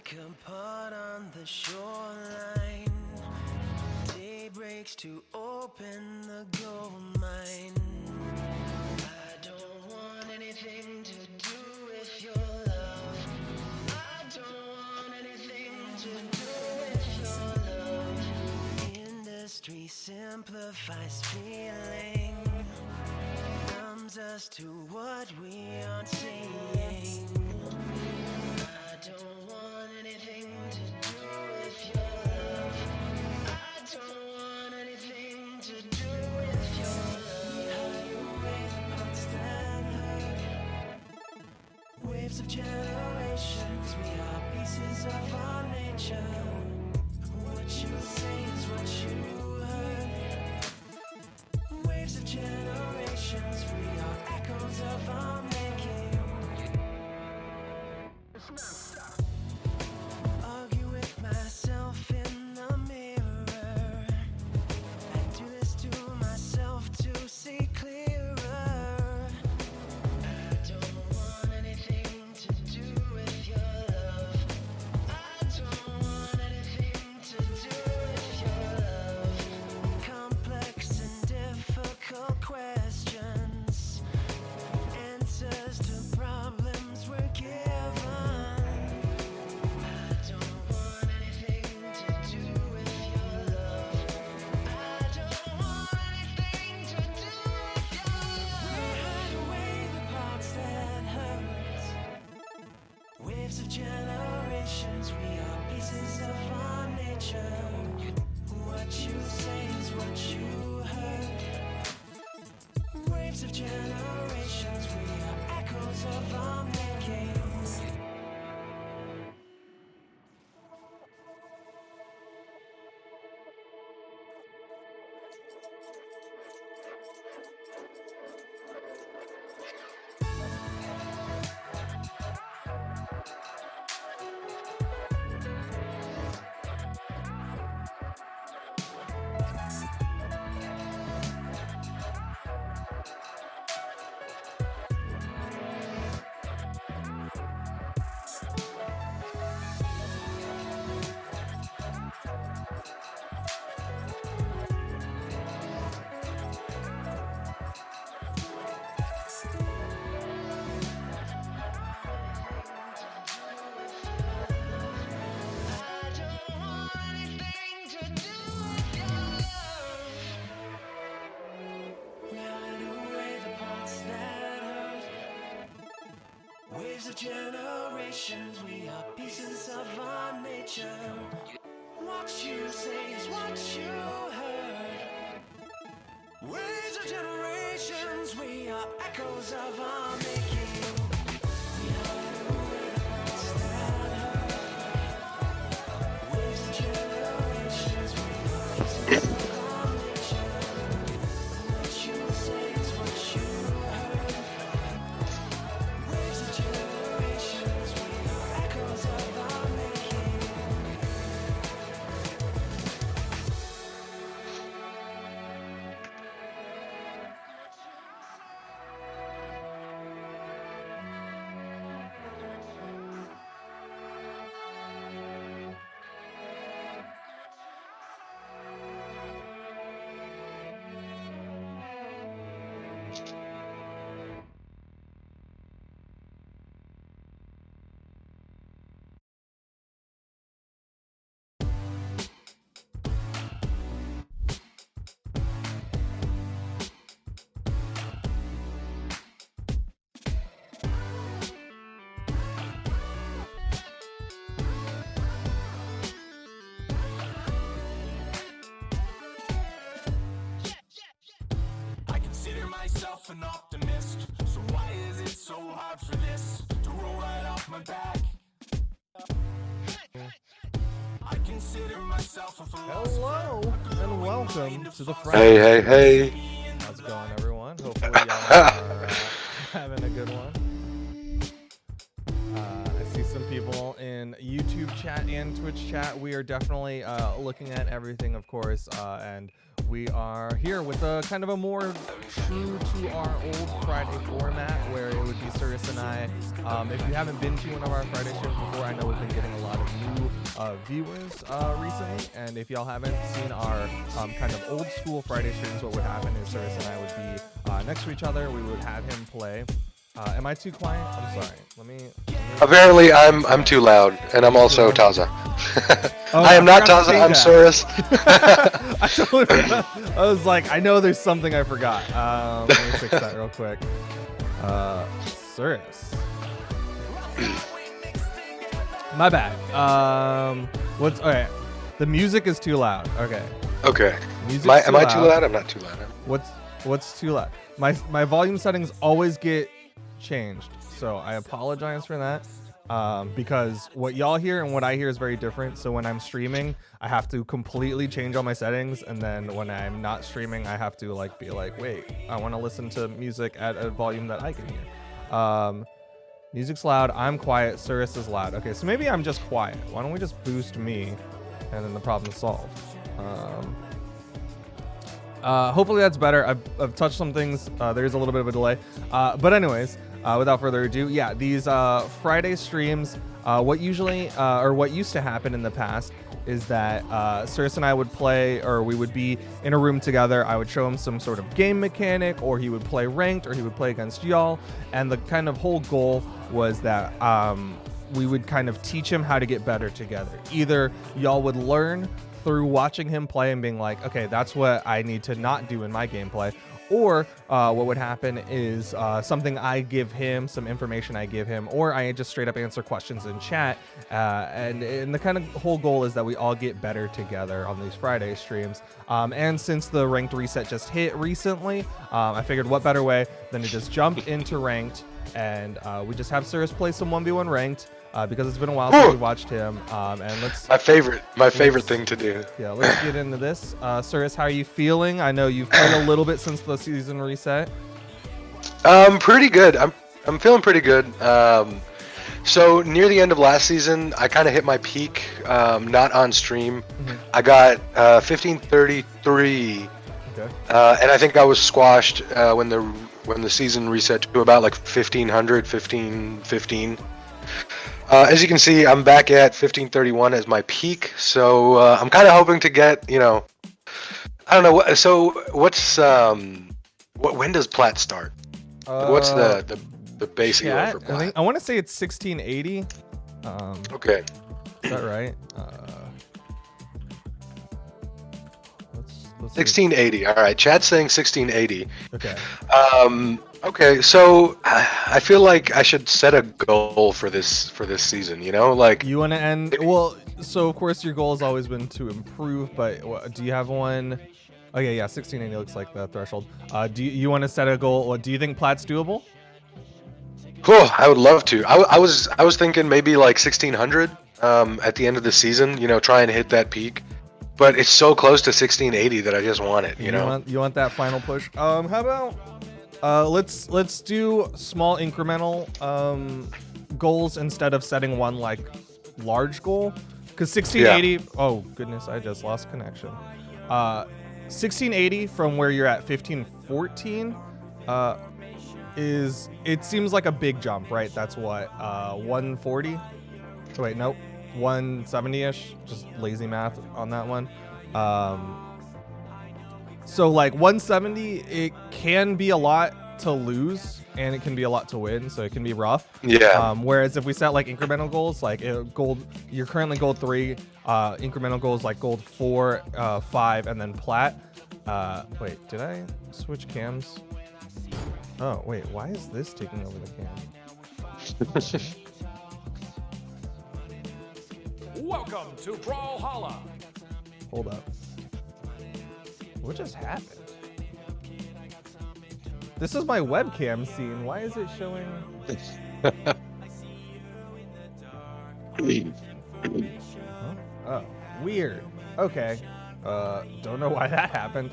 break apart on the shoreline. Day breaks to open the gold mine. I don't want anything to do with your love. I don't want anything to do with your love. Industry simplifies feeling, numbs us to what we aren't seeing. I don't want anything to do with your love. I don't want anything to do with your love. Hide away the parts that hurt. Waves of generations, we are pieces of our nature. What you say is what you heard. Waves of generations, we are echoes of our making. Argue with myself in the mirror. I do this to myself to see clearer. I don't want anything to do with your love. I don't want anything to do with your love. Complex and difficult questions, answers to problems we're given. I don't want anything to do with your love. I don't want anything to do with your love. We hide away the parts that hurt. Waves of generations, we are pieces of our nature. What you say is what you heard. Waves of generations, we are echoes of our making. Waves of generations, we are pieces of our nature. What you say is what you heard. Waves of generations, we are echoes of our making. We hide away the parts that hurt. Waves of generations, we are pieces of our nature. What you say is what you heard. Waves of generations, we are echoes of our making. I consider myself an optimist, so why is it so hard for this to roll right off my back? I consider myself a philosopher. Hello and welcome to the Hey, Friday. hey, hey. How's it going, everyone? Hopefully y'all are having a good one. I see some people in YouTube chat and Twitch chat. We are definitely looking at everything, of course, and we are here with a kind of a more true to our old Friday format, where it would be Surus and I. If you haven't been to one of our Friday streams before, I know we've been getting a lot of new viewers recently, and if y'all haven't seen our kind of old school Friday streams, what would happen is Surus and I would be next to each other. We would have him play. Am I too quiet? I'm sorry. Let me Apparently, I'm too loud, and I'm also Taza. Oh, I am not forgot to Taza. say I'm that. Surus. I totally forgot. I was like, I know there's something I forgot. Let me fix that real quick. Surus. My bad. What's okay? The music is too loud. Okay. Okay. Music's Am I too loud? I'm not too loud. What's too loud? My volume settings always get changed, so I apologize for that. Because what y'all hear and what I hear is very different. So when I'm streaming, I have to completely change all my settings, and then when I'm not streaming, I have to be like, wait, I want to listen to music at a volume that I can hear. Music's loud. I'm quiet. Surus is loud. Okay, so maybe I'm just quiet. Why don't we just boost me, and then the problem's solved. Hopefully that's better. I've touched some things. There is a little bit of a delay. But anyways, without further ado, yeah, these Friday streams, what used to happen in the past is that Surus and I would play, or we would be in a room together. I would show him some sort of game mechanic, or he would play ranked, or he would play against y'all. And the kind of whole goal was that we would kind of teach him how to get better together. Either y'all would learn through watching him play and being like, okay, that's what I need to not do in my gameplay. Or what would happen is something I give him, some information I give him, or I just straight up answer questions in chat. And the kind of whole goal is that we all get better together on these Friday streams. And since the ranked reset just hit recently, I figured what better way than to just jump into ranked, and we just have Surus play some 1v1 ranked. Because it's been a while since we watched him, and my favorite thing to do. Yeah, let's get into this. Surus, how are you feeling? I know you've played a little bit since the season reset. Pretty good. I'm feeling pretty good. So near the end of last season, I kind of hit my peak. Not on stream. Mm-hmm. I got 1533. Okay. And I think I was squashed when the season reset to about like 1500, 1515. As you can see, I'm back at 1531 as my peak, so I'm kind of hoping to get, I don't know. When does plat start? What's the base elo for plat? I want to say it's 1680. Okay. Is that right? Let's 1680. All right. Chat's saying 1680. Okay. Okay, so I feel like I should set a goal for this season, like you want to end well. So of course your goal has always been to improve, but do you have one? Oh yeah, 1680 looks like the threshold. Do you want to set a goal? Do you think plat's doable? Cool, I would love to. I was thinking maybe like 1600 at the end of the season, try and hit that peak. But it's so close to 1680 that I just want it, You want that final push? How about let's do small incremental goals instead of setting one like large goal, because 1680. Yeah. Oh goodness, I just lost connection. 1680 from where you're at 1514 it seems like a big jump, right? That's what 140. Oh, wait, nope, 170ish. Just lazy math on that one. So like 170, it can be a lot to lose and it can be a lot to win, so it can be rough. Yeah. Whereas if we set like incremental goals, like gold, you're currently gold 3, incremental goals like gold 4, 5, and then plat. Wait, did I switch cams? Oh wait, why is this taking over the cam? Welcome to Brawlhalla. Hold up. What just happened? This is my webcam scene. Why is it showing? Oh, weird. Okay. Don't know why that happened.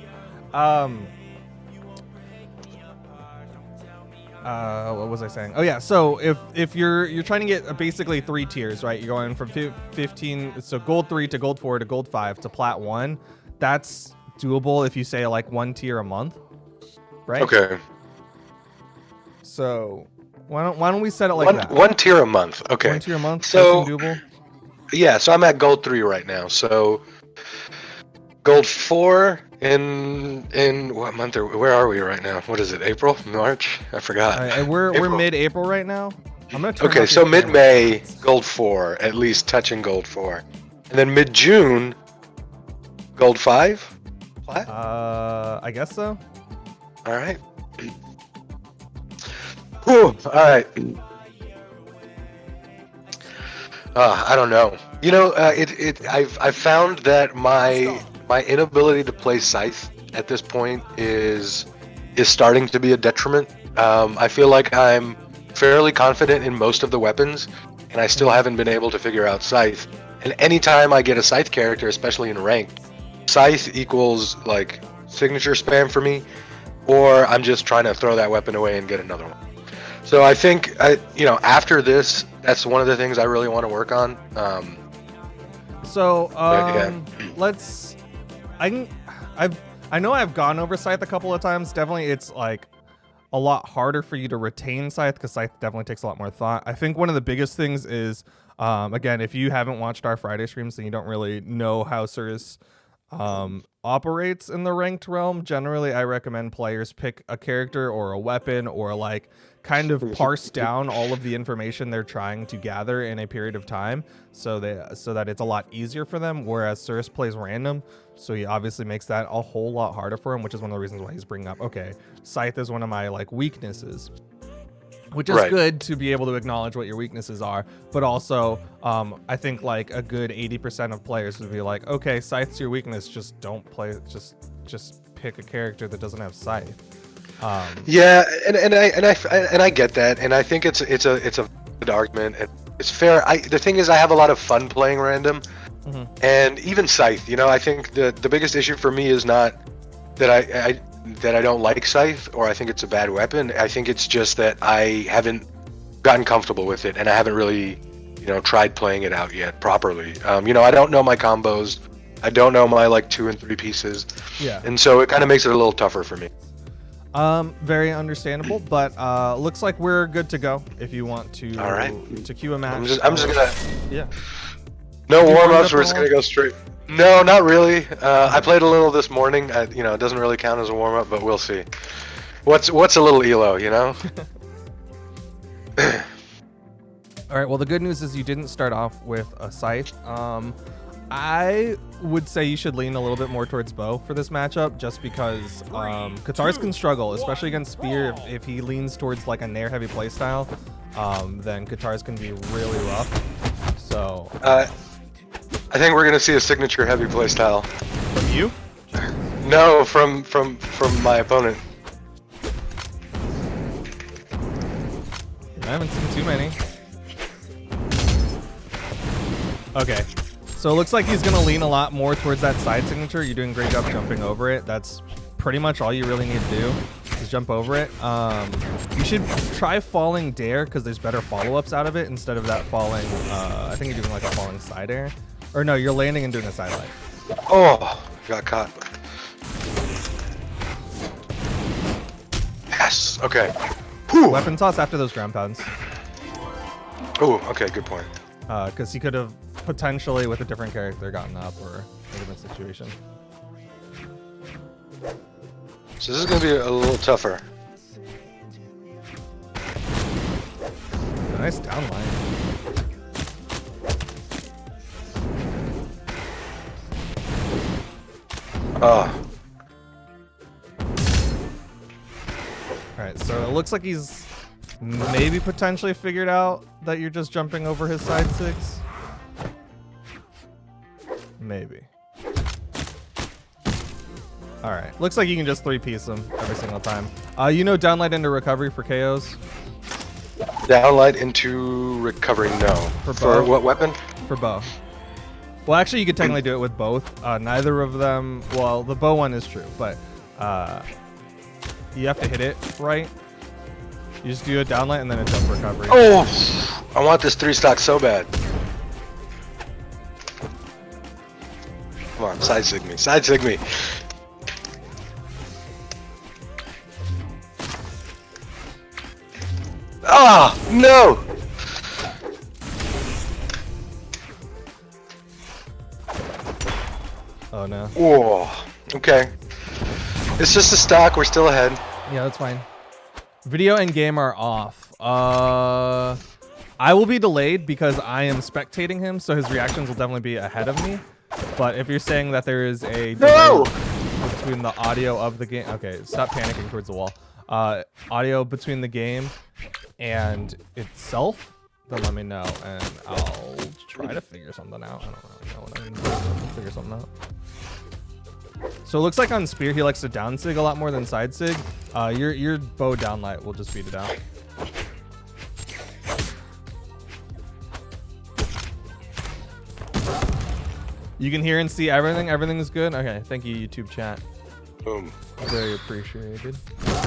What was I saying? Oh yeah, so if you're trying to get basically 3 tiers, right? You're going from 15, so gold 3 to gold 4 to gold 5 to plat 1. That's doable if you say like 1 tier a month, right? Okay. So why don't we set it like that? 1 tier a month. Okay. 1 tier a month. So That seem doable. yeah, so I'm at gold 3 right now. So gold 4 in what month where are we right now? What is it? April? March? I forgot. We're April. mid-April right now. I'm gonna turn Okay, off so your camera. mid-May, gold 4, at least touching gold 4. And then mid-June, gold 5? Plat? I guess so. All right. Whew, all right. I don't know. You know, I've found that my inability to play Scythe at this point is starting to be a detriment. I feel like I'm fairly confident in most of the weapons, and I still haven't been able to figure out Scythe. And anytime I get a Scythe character, especially in ranked, Scythe equals like signature spam for me, or I'm just trying to throw that weapon away and get another one. So I think after this, that's one of the things I really want to work on. Let's. I know I've gone over Scythe a couple of times. Definitely, it's like a lot harder for you to retain Scythe because Scythe definitely takes a lot more thought. I think one of the biggest things is, again, if you haven't watched our Friday streams, then you don't really know how Surus operates in the ranked realm. Generally, I recommend players pick a character or a weapon or like kind of parse down all of the information they're trying to gather in a period of time so that it's a lot easier for them, whereas Surus plays random, so he obviously makes that a whole lot harder for him, which is one of the reasons why he's bringing up, okay, Scythe is one of my like weaknesses, which is Right. good to be able to acknowledge what your weaknesses are, but also I think like a good 80% of players would be like, okay, Scythe's your weakness, just don't play, just pick a character that doesn't have Scythe. Yeah, and I get that, and I think it's a good argument, and it's fair. The thing is, I have a lot of fun playing random, and even Scythe. You know, I think the biggest issue for me is not that I don't like Scythe or I think it's a bad weapon. I think it's just that I haven't gotten comfortable with it, and I haven't really, tried playing it out yet properly. I don't know my combos. I don't know my like 2 and 3 pieces. Yeah. And so it kind of makes it a little tougher for me. Very understandable, but looks like we're good to go if you want to All right. to queue a match. I'm just gonna yeah. no Did you warm warm-ups. up We're at just all? gonna go straight. No, not really. I played a little this morning. It doesn't really count as a warm-up, but we'll see. What's a little elo, All right, well, the good news is you didn't start off with a Scythe. I would say you should lean a little bit more towards bow for this matchup, just because Katars can struggle, especially against Spear. If he leans towards like a Nair heavy playstyle, then Katars can be really rough. So I think we're gonna see a signature heavy playstyle. from you, No, from my opponent. I haven't seen too many. Okay. So it looks like he's going to lean a lot more towards that side signature. You're doing a great job jumping over it. That's pretty much all you really need to do is jump over it. You should try falling dare because there's better follow-ups out of it instead of that falling. I think you're doing like a falling side air. Or no, you're landing and doing a side leg. Oh, got caught. Yes. Okay. Whew. Weapon toss after those ground pounds. Oh, okay. Good point. Because he could have potentially, with a different character, gotten up or a different situation. So this is gonna be a little tougher. A nice downline. Oh. Alright, so it looks like he's maybe potentially figured out that you're just jumping over his side six. Maybe. Alright, looks like you can just 3-piece him every single time. Downlight into recovery for KOs? Downlight into recovery, no. For For bow? what weapon? For bow. Well, actually, you could technically do it with both. Neither of them... Well, the bow one is true, but you have to hit it right. You just do a downlight and then a jump recovery. Oh, I want this 3-stock so bad. Come on, side sig me, side sig me. Ah, no! Oh no. Whoa, okay. It's just a stock, we're still ahead. Yeah, that's fine. Video and game are off. I will be delayed because I am spectating him, so his reactions will definitely be ahead of me. But if you're saying that there is a delay between the audio of the game, okay, stop panicking towards the wall. Audio between the game and itself, then let me know and I'll try to figure something out. I don't really know what I can do. I'll figure something out. So it looks like on Spear he likes to down sig a lot more than side sig. Your bow downlight will just beat it out. You can hear and see everything. Everything is good. Okay, thank you, YouTube chat. Boom. Very appreciated.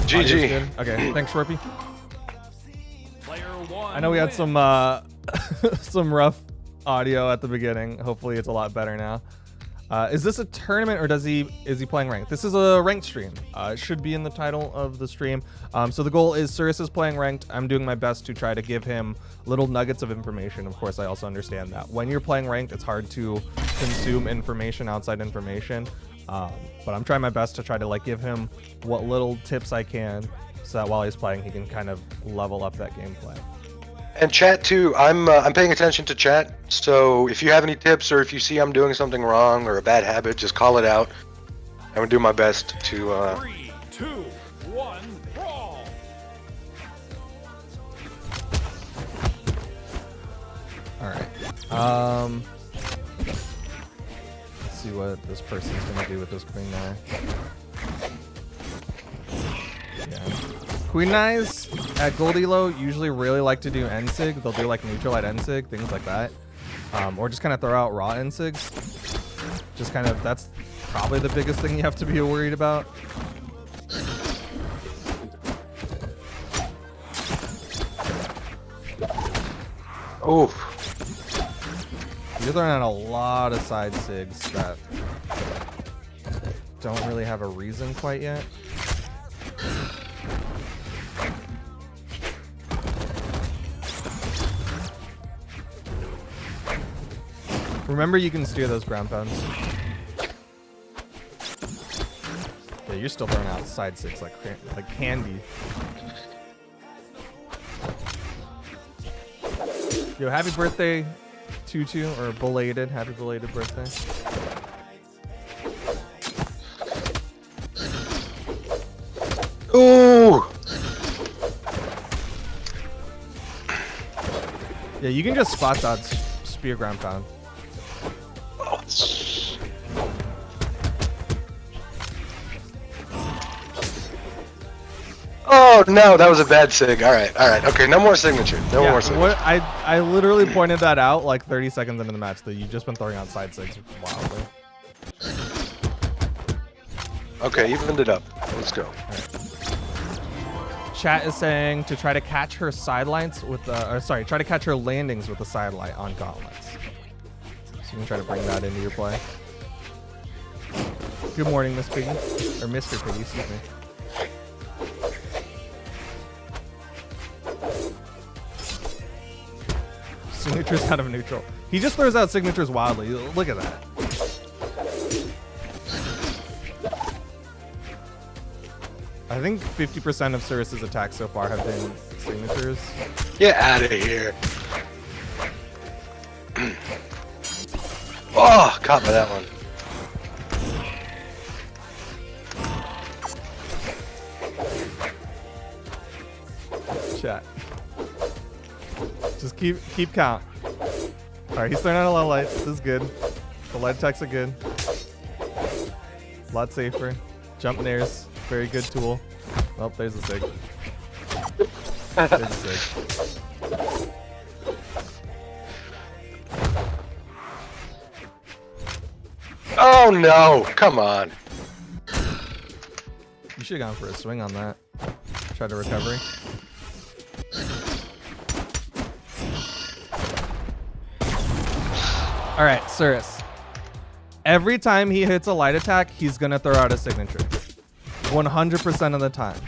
GG. Okay, thanks, Shorpy. Player one I know we had wins. some some rough audio at the beginning. Hopefully it's a lot better now. Is this a tournament or is he playing ranked? This is a ranked stream. It should be in the title of the stream. So the goal is Surus is playing ranked. I'm doing my best to try to give him little nuggets of information. Of course, I also understand that when you're playing ranked, it's hard to consume information, outside information. But I'm trying my best to try to like give him what little tips I can so that while he's playing, he can kind of level up that gameplay. And chat too, I'm paying attention to chat, so if you have any tips or if you see I'm doing something wrong or a bad habit, just call it out. I'm gonna do my best to 3, 2, 1, brawl. Alright. Let's see what this person's gonna do with this queen nine. Yeah. Queen nines at gold elo usually really like to do ensig. They'll do like neutral at ensig, things like that. Or just kind of throw out raw ensigs. Just kind of, that's probably the biggest thing you have to be worried about. Oh, You're throwing out a lot of side sigs that don't really have a reason quite yet. Remember, you can steer those ground pounds. Yeah, you're still throwing out side sigs like candy. Yo, happy birthday, Tutu, or belated. Happy belated birthday. ooh, Yeah, you can just spot dodge spear ground pound. Oh no, that was a bad sig. All right, okay, no more signature. No more signature. What I literally pointed that out like 30 seconds into the match that you've just been throwing out side sigs wildly. Okay, evened it up. Let's go. Chat is saying to try to catch her sidelines with try to catch her landings with the sidelight on gauntlets. So you can try to bring that into your play. Good morning, Miss Piggy, or Mr. Piggy, excuse me. Signatures out of neutral. He just throws out signatures wildly. Look at that. I think 50% of Surus's attacks so far have been signatures. Get out of here. Oh, caught by that one. Chat. Just keep count. All right, he's throwing out a lot of lights. This is good. The light attacks are good. A lot safer. Jump nairs, very good tool. Oh, there's the sig. There's the sig. Oh no! Come on. You should have gone for a swing on that. Try to recovery. All right, Surus. Every time he hits a light attack, he's gonna throw out a signature. 100% of the time.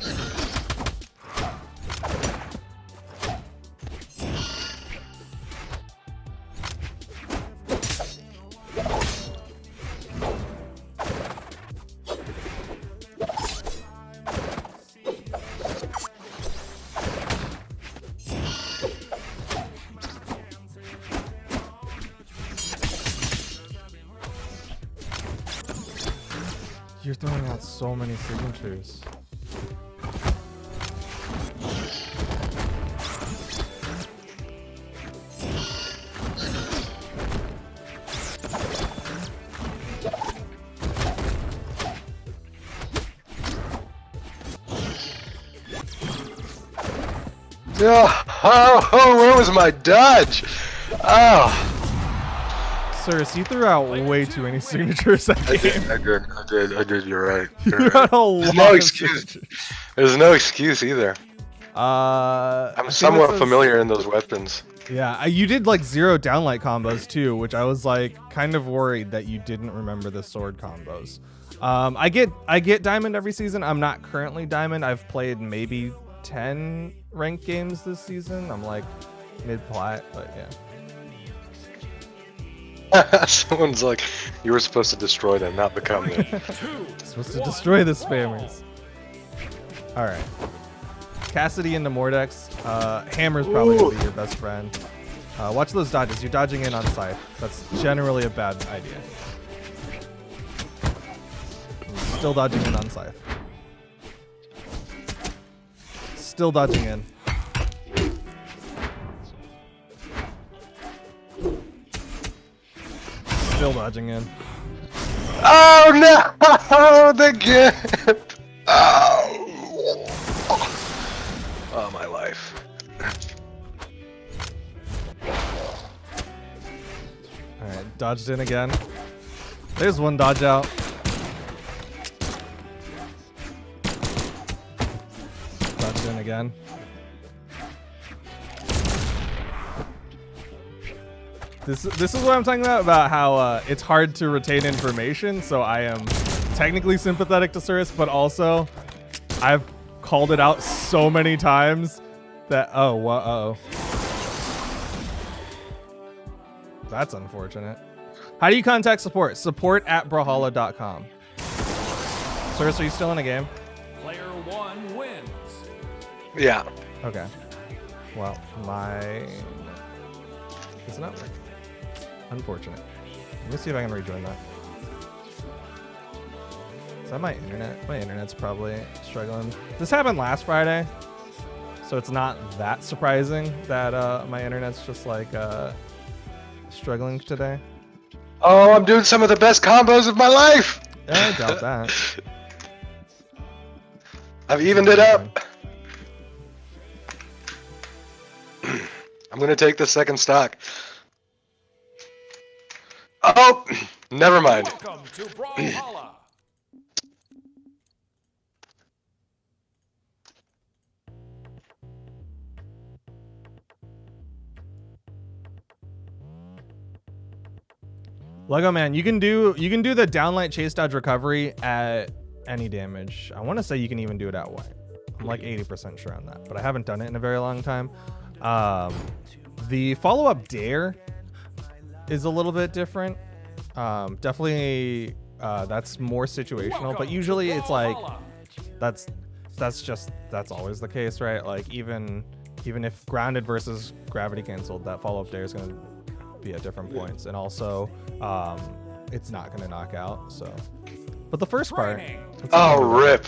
You're throwing out so many signatures. Oh, where was my dodge? Oh. Surus, you threw out way too many signatures that game. I did. You're right. You had a lot There's no of excuse. signatures. There's no excuse either. I I'm think somewhat this is- familiar in those weapons. Yeah, you did like 0 downlight combos too, which I was like kind of worried that you didn't remember the sword combos. I get diamond every season. I'm not currently diamond. I've played maybe 10 ranked games this season. I'm like mid-plat, but yeah. Someone's like, you were supposed to destroy them, not become them. Supposed to destroy the spammers. All right. Cassidy into Mordex. Hammer's probably gonna be your best friend. Watch those dodges. You're dodging in on Scythe. That's generally a bad idea. Still dodging in on Scythe. Still dodging in. Still dodging in. Oh no! The gift! Oh. Oh, my life. Alright, dodged in again. There's one dodge out. Dodged in again. This is what I'm talking about how it's hard to retain information, so I am technically sympathetic to Surus, but also I've called it out so many times that that's unfortunate. How do you contact support? Support@brawlhalla.com. Surus, are you still in a game? Player 1 wins. Yeah. Okay. Well, mine is not working. Unfortunate. Let me see if I can rejoin that. Is that my internet? My internet's probably struggling. This happened last Friday, so it's not that surprising that my internet's just like struggling today. Oh, I'm doing some of the best combos of my life! Yeah, I doubt that. I've evened it up. I'm gonna take the second stock. Oh, never mind. Welcome to Brawlhalla. Lego man, you can do the downlight chase dodge recovery at any damage. I want to say you can even do it at white. I'm like 80% sure on that, but I haven't done it in a very long time. The follow-up dare is a little bit different. Definitely that's more situational, but usually it's like that's always the case, right? Like even if grounded versus gravity canceled, that follow-up dare is gonna be at different points, and also it's not gonna knock out. So, but the first part. Oh, rip.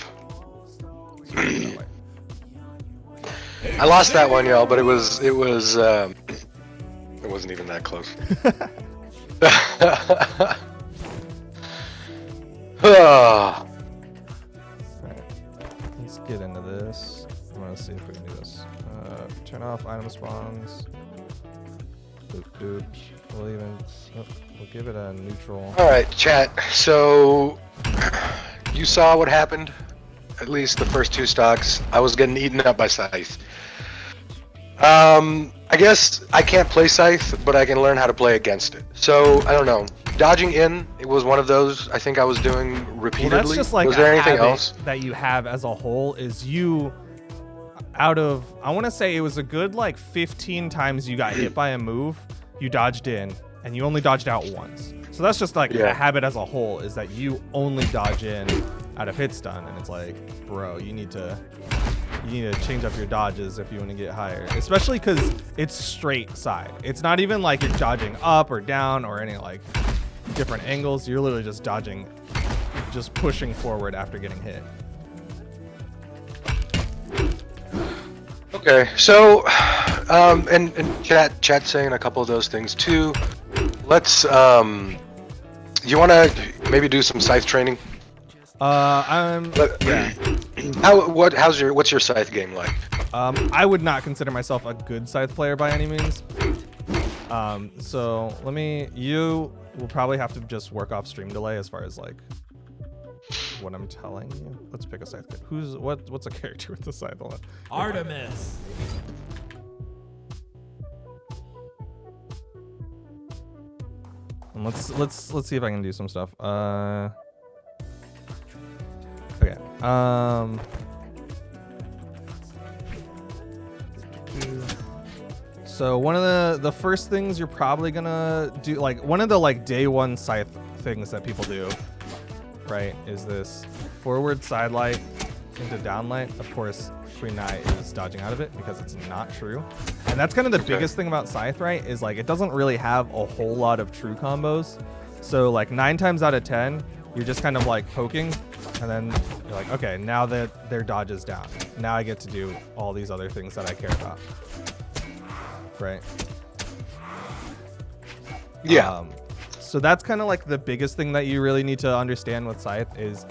I lost that one, y'all, but it wasn't even that close. Alright, let's get into this. I'm gonna see if we can do this. Turn off item spawns. Doop. We'll give it a neutral. All right, chat. So you saw what happened. At least the first two stocks. I was getting eaten up by Scythe. I guess I can't play Scythe, but I can learn how to play against it. So I don't know. Dodging in, it was one of those I think I was doing repeatedly. Well, that's just like was there a anything habit else? that you have as a whole. Is you out of, I want to say it was a good like 15 times you got hit by a move, you dodged in, and you only dodged out once. So that's just like a habit as a whole, is that you only dodge in out of hit stun, and it's like, bro, you need to change up your dodges if you want to get higher, especially because it's straight side. It's not even like you're dodging up or down or any like different angles. You're literally just dodging, just pushing forward after getting hit. Okay, so and chat saying a couple of those things too. Let's you want to maybe do some Scythe training? Yeah. What's your Scythe game like? I would not consider myself a good Scythe player by any means. So you will probably have to just work off stream delay as far as like what I'm telling you. Let's pick a Scythe. What's a character with the Scythe on? Artemis. And let's see if I can do some stuff. Okay. So one of the first things you're probably gonna do, like one of the like day one Scythe things that people do, right, is this forward side light into down light. Of course, Queen Knight is dodging out of it because it's not true. And that's kind of the biggest thing about Scythe, right, is like it doesn't really have a whole lot of true combos. So like 9 times out of 10, you're just kind of like poking, and then you're like, okay, now that their dodge is down, now I get to do all these other things that I care about. Right. Yeah. So that's kind of like the biggest thing that you really need to understand with Scythe is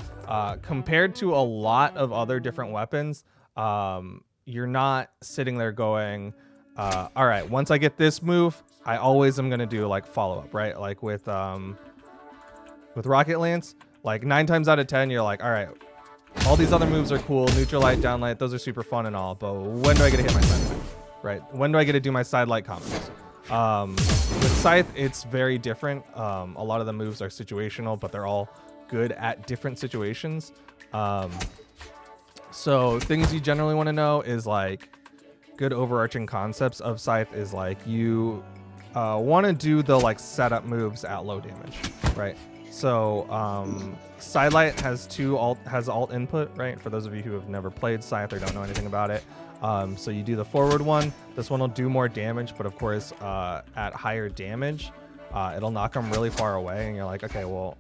compared to a lot of other different weapons, you're not sitting there going, all right, once I get this move, I always am going to do like follow up, right? Like with Rocket Lance, like 9 times out of 10, you're like, all right, all these other moves are cool. Neutral light, down light, those are super fun and all, but when do I get to hit my side light? Right? When do I get to do my side light combos? With Scythe, it's very different. A lot of the moves are situational, but they're all good at different situations. So things you generally want to know is like good overarching concepts of Scythe is like you want to do the like setup moves at low damage, right? So side light has alt input, right? For those of you who have never played Scythe or don't know anything about it. So you do the forward one. This one will do more damage, but of course, at higher damage, it'll knock them really far away, and you're like, okay, well,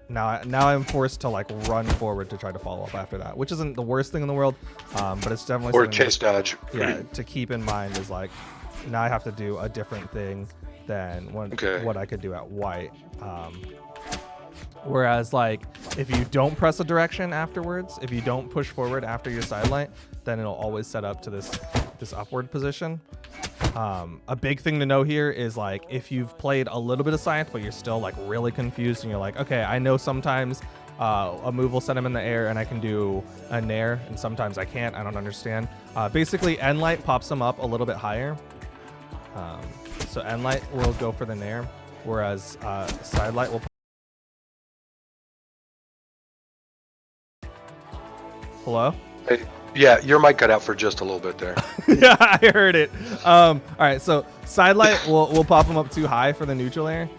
now I'm forced to like run forward to try to follow up after that, which isn't the worst thing in the world, but it's definitely Or something chase dodge. yeah, to keep in mind is like now I have to do a different thing than what I could do at white. Whereas like if you don't press a direction afterwards, if you don't push forward after your side light, then it'll always set up to this upward position. A big thing to know here is like if you've played a little bit of Scythe but you're still like really confused and you're like, okay, I know sometimes a move will set him in the air and I can do a nair, and sometimes I can't, I don't understand. Basically end light pops them up a little bit higher. So end light will go for the nair, whereas side light will. Hello? Hey, yeah, your mic cut out for just a little bit there. Yeah, I heard it. All right, so side light will pop them up too high for the neutral air.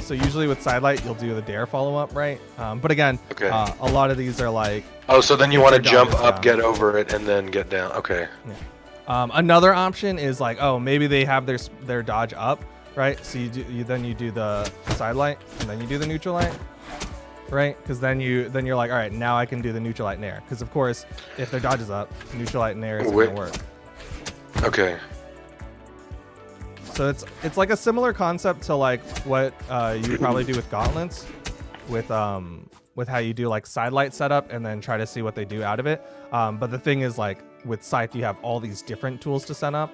So usually with side light, you'll do the dare follow up, right? But again, a lot of these are like. Oh, so then you want to jump up, get over it, and then get down. Okay. Yeah. Another option is like, oh, maybe they have their dodge up, right? So then you do the side light and then you do the neutral light. Right, because then you're like, all right, now I can do the neutral light nair. Because of course, if their dodge is up, neutral light nair isn't gonna work. Okay. So it's like a similar concept to like what you probably do with gauntlets, with how you do like side light setup and then try to see what they do out of it. But the thing is like with Scythe, you have all these different tools to set up.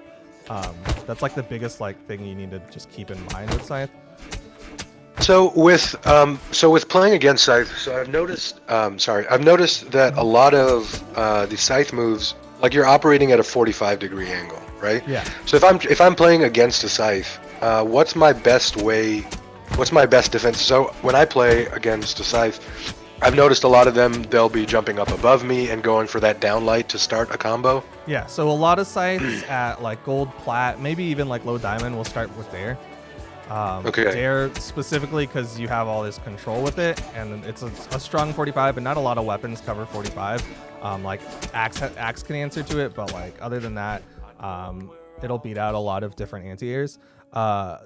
That's like the biggest like thing you need to just keep in mind with Scythe. So with playing against Scythe, so I've noticed that a lot of the Scythe moves like you're operating at a 45-degree angle, right? Yeah. So if I'm playing against a Scythe, what's my best way? What's my best defense? So when I play against a Scythe, I've noticed a lot of them, they'll be jumping up above me and going for that downlight to start a combo. Yeah, so a lot of Scythes at like gold, plat, maybe even like low diamond will start with Dare. Okay. Dare specifically because you have all this control with it, and it's a strong 45, but not a lot of weapons cover 45. Like Axe can answer to it, but like other than that, it'll beat out a lot of different anti-airs.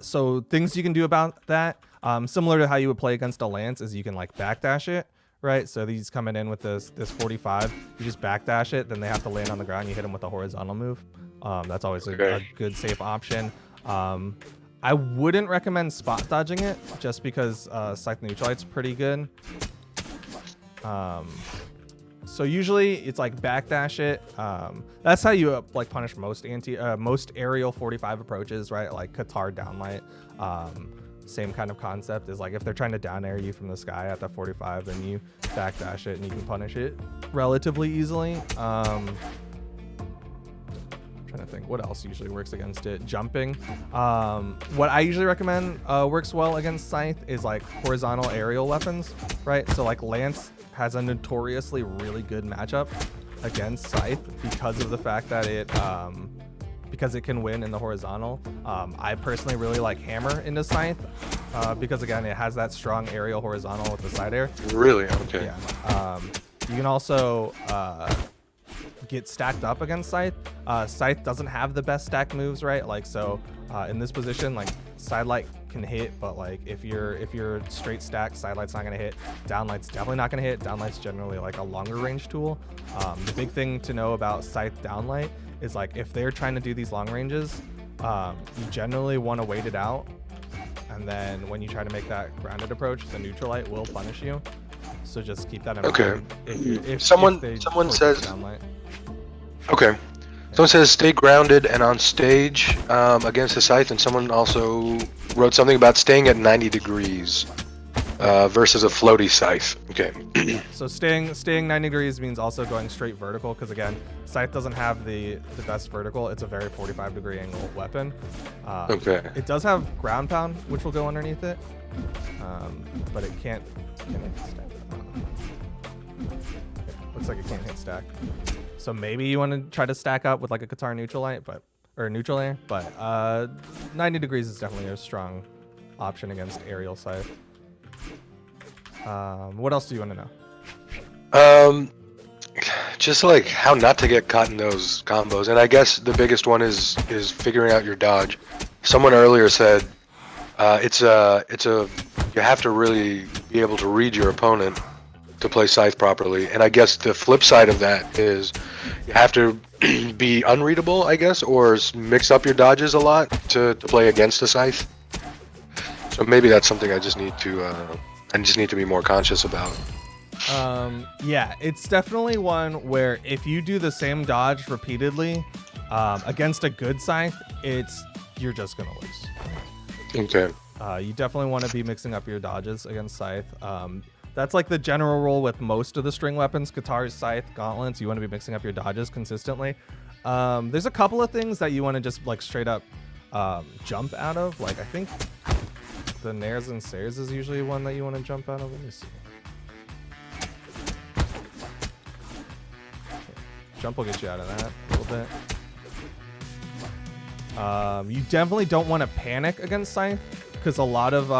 So things you can do about that, similar to how you would play against a Lance, is you can like backdash it, right? So these coming in with this 45, you just backdash it, then they have to land on the ground. You hit them with a horizontal move. That's always a good safe option. I wouldn't recommend spot dodging it just because Scythe Neutralite's pretty good. So usually it's like backdash it. That's how you like punish most aerial 45 approaches, right? Like Qatar downlight. Same kind of concept is like if they're trying to down air you from the sky at the 45, then you backdash it and you can punish it relatively easily. Trying to think what else usually works against it. Jumping. What I usually recommend works well against Scythe is like horizontal aerial weapons, right? So like Lance has a notoriously really good matchup against Scythe because of the fact that it can win in the horizontal. I personally really like Hammer into Scythe because again it has that strong aerial horizontal with the side air. Really? Okay. Yeah. You can also get stacked up against Scythe. Scythe doesn't have the best stack moves, right? Like so in this position, like sidelight can hit, but like if you're straight stack, sidelight's not gonna hit. Downlight's definitely not gonna hit. Downlight's generally like a longer range tool. The big thing to know about Scythe downlight is like if they're trying to do these long ranges, you generally want to wait it out, and then when you try to make that grounded approach, the neutralite will punish you. So just keep that in mind. If someone says downlight. Okay. Someone says stay grounded and on stage against the Scythe, and someone also wrote something about staying at 90 degrees versus a floaty Scythe. Okay. So staying 90 degrees means also going straight vertical, because again, Scythe doesn't have the best vertical. It's a very 45-degree angle weapon. Okay. It does have ground pound, which will go underneath it, but it can't. Can it hit stack? Looks like it can't hit stack. So maybe you want to try to stack up with like a Qatar neutralite, or neutral air, but 90 degrees is definitely a strong option against aerial Scythe. What else do you want to know? Just like how not to get caught in those combos, and I guess the biggest one is figuring out your dodge. Someone earlier said you have to really be able to read your opponent to play Scythe properly, and I guess the flip side of that is you have to be unreadable, I guess, or mix up your dodges a lot to play against a Scythe. So maybe that's something I just need to be more conscious about. Yeah, it's definitely one where if you do the same dodge repeatedly against a good Scythe, you're just gonna lose. Okay. You definitely want to be mixing up your dodges against Scythe. That's like the general rule with most of the string weapons, Katars, Scythe, Gauntlets. You want to be mixing up your dodges consistently. There's a couple of things that you want to just like straight up jump out of. Like I think the Nairs and Sayers is usually one that you want to jump out of. Let me see. Jump will get you out of that a little bit. You definitely don't want to panic against Scythe, because a lot of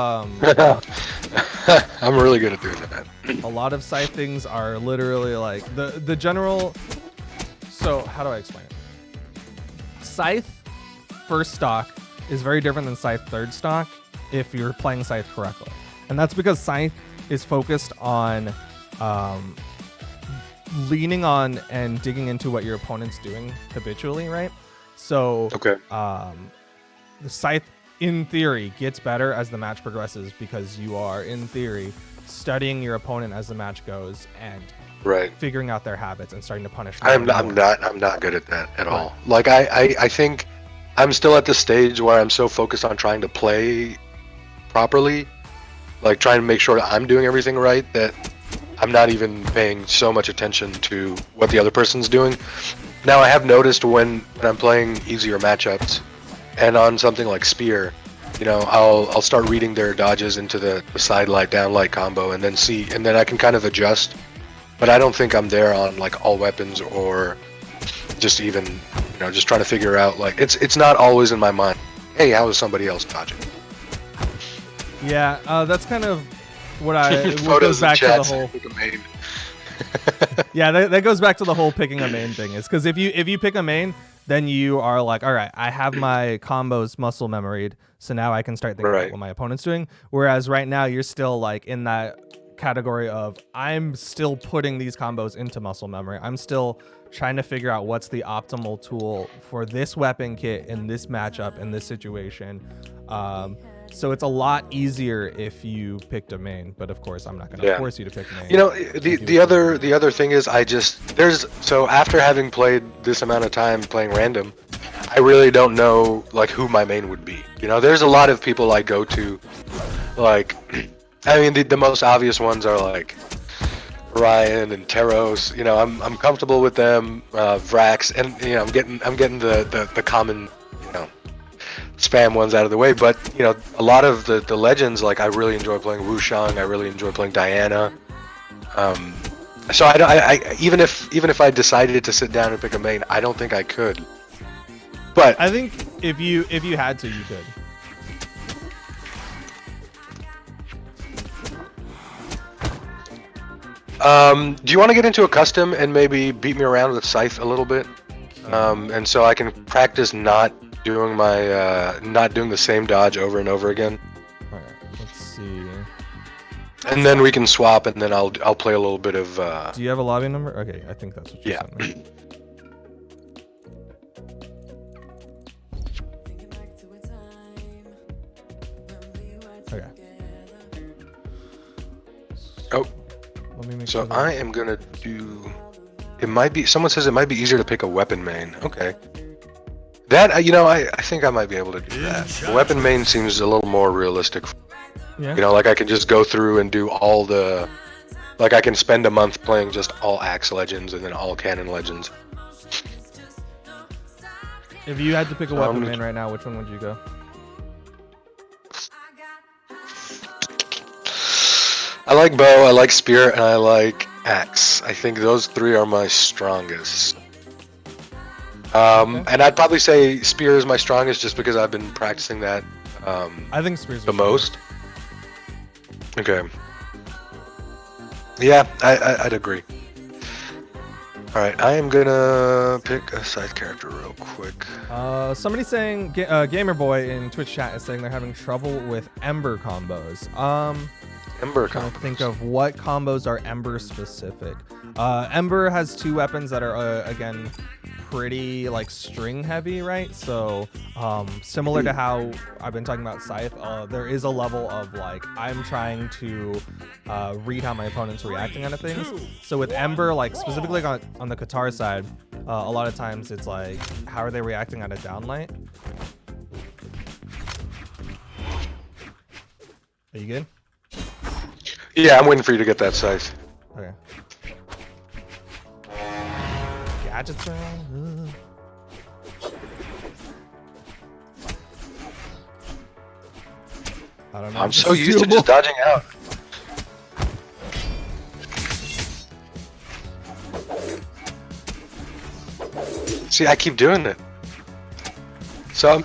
I'm really good at doing that. a lot of Scythe things are literally like the general. So how do I explain it? Scythe first stock is very different than Scythe third stock if you're playing Scythe correctly, and that's because Scythe is focused on leaning on and digging into what your opponent's doing habitually, right? So Okay. The Scythe, in theory, gets better as the match progresses because you are, in theory, studying your opponent as the match goes and Right. figuring out their habits and starting to punish them. I'm not good at that at all. Like I think I'm still at the stage where I'm so focused on trying to play properly, like trying to make sure that I'm doing everything right, that I'm not even paying so much attention to what the other person's doing. Now I have noticed when I'm playing easier matchups, and on something like Spear, you know, I'll start reading their dodges into the side light down light combo, and then I can kind of adjust. But I don't think I'm there on like all weapons or just even, you know, just trying to figure out like it's not always in my mind. Hey, how is somebody else dodging? Yeah, that's kind of what what Photos goes back to in the chat whole. saying pick a main. Yeah, that goes back to the whole picking a main thing. Is because if you pick a main, then you are like, all right, I have my combos muscle memoried, so now I can start thinking about what my opponent's doing. Whereas right now you're still like in that category of I'm still putting these combos into muscle memory. I'm still trying to figure out what's the optimal tool for this weapon kit in this matchup in this situation. So it's a lot easier if you picked a main, but of course I'm not going to force you to pick main. You know, the other thing is so after having played this amount of time playing random, I really don't know like who my main would be. You know, there's a lot of people I go to, like, I mean the most obvious ones are like Ryan and Teros. You know, I'm comfortable with them, Vrax, and you know I'm getting the common, you know, spam ones out of the way. But you know, a lot of the legends, like I really enjoy playing Wushang. I really enjoy playing Diana. So I even if I decided to sit down and pick a main, I don't think I could. But I think if you had to, you could. Do you want to get into a custom and maybe beat me around with Scythe a little bit? And so I can practice not doing the same dodge over and over again. All right, let's see. And then we can swap, and then I'll play a little bit of. Do you have a lobby number? Okay, I think that's what you sent me. Okay. Oh. Let me make So sure I am gonna do. It might be. Someone says it might be easier to pick a weapon main. Okay. That you know, I think I might be able to do that. The weapon main seems a little more realistic. Yeah. You know, like I can just go through and do all the. Like I can spend a month playing just all Axe Legends and then all Cannon Legends. If you had to pick a weapon main right now, which one would you go? I like bow, I like spear, and I like axe. I think those three are my strongest. And I'd probably say spear is my strongest just because I've been practicing that. I think spear's the most. Okay. Yeah, I'd agree. All right, I am gonna pick a Scythe character real quick. Somebody saying Gamer Boy in Twitch chat is saying they're having trouble with Ember combos. Ember trying combos. to think of what combos are Ember specific. Ember has two weapons that are again pretty like string heavy, right? So similar to how I've been talking about Scythe, there is a level of like I'm trying to read how my opponent's reacting on things. So with Ember, like specifically on the Qatar side, a lot of times it's like how are they reacting on a downlight? Are you good? Yeah, I'm waiting for you to get that Scythe. Okay. Gadgets around. I don't know. I'm so used to just dodging out. See, I keep doing it. So I'm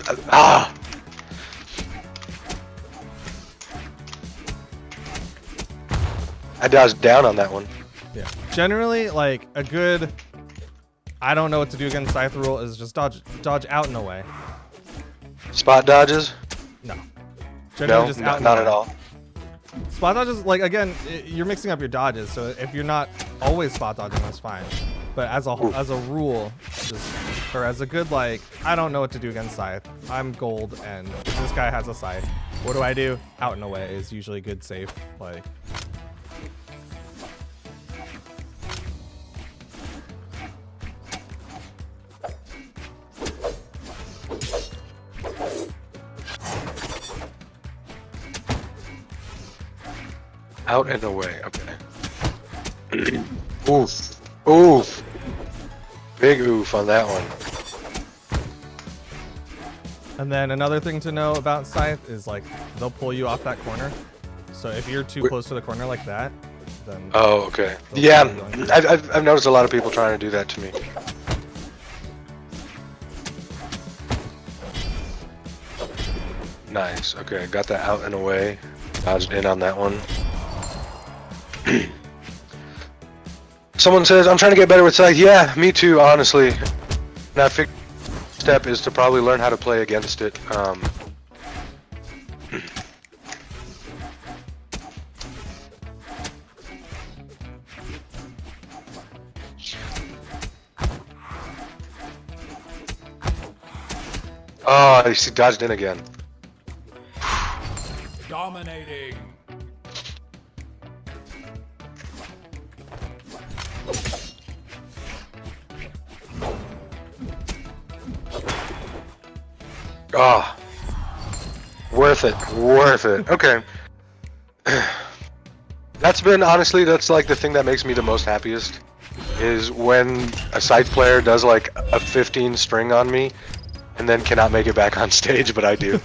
I dodged down on that one. Yeah. Generally, like a good I don't know what to do against Scythe rule is just dodge out and away. Spot dodges? No. Generally No, just out and not away. at all. Spot dodges, like again, you're mixing up your dodges, so if you're not always spot dodging, that's fine. But as a rule, or as a good like, I don't know what to do against Scythe. I'm gold, and this guy has a Scythe. What do I do? Out and away is usually good, safe. Like. Out and away, okay. Oof. Oof. Big oof on that one. And then another thing to know about Scythe is like they'll pull you off that corner. So if you're too close to the corner like that, then Oh, okay. they'll Yeah, pull you going. I've noticed a lot of people trying to do that to me. Nice. Okay, got that out and away. Dodged in on that one. Someone says, I'm trying to get better with Scythe. Yeah, me too, honestly. And I think step is to probably learn how to play against it. Oh, he dodged in again. Dominating. Ah, worth it, worth it. Okay. That's been, honestly, that's like the thing that makes me the most happiest, is when a Scythe player does like a 15 string on me and then cannot make it back on stage, but I do.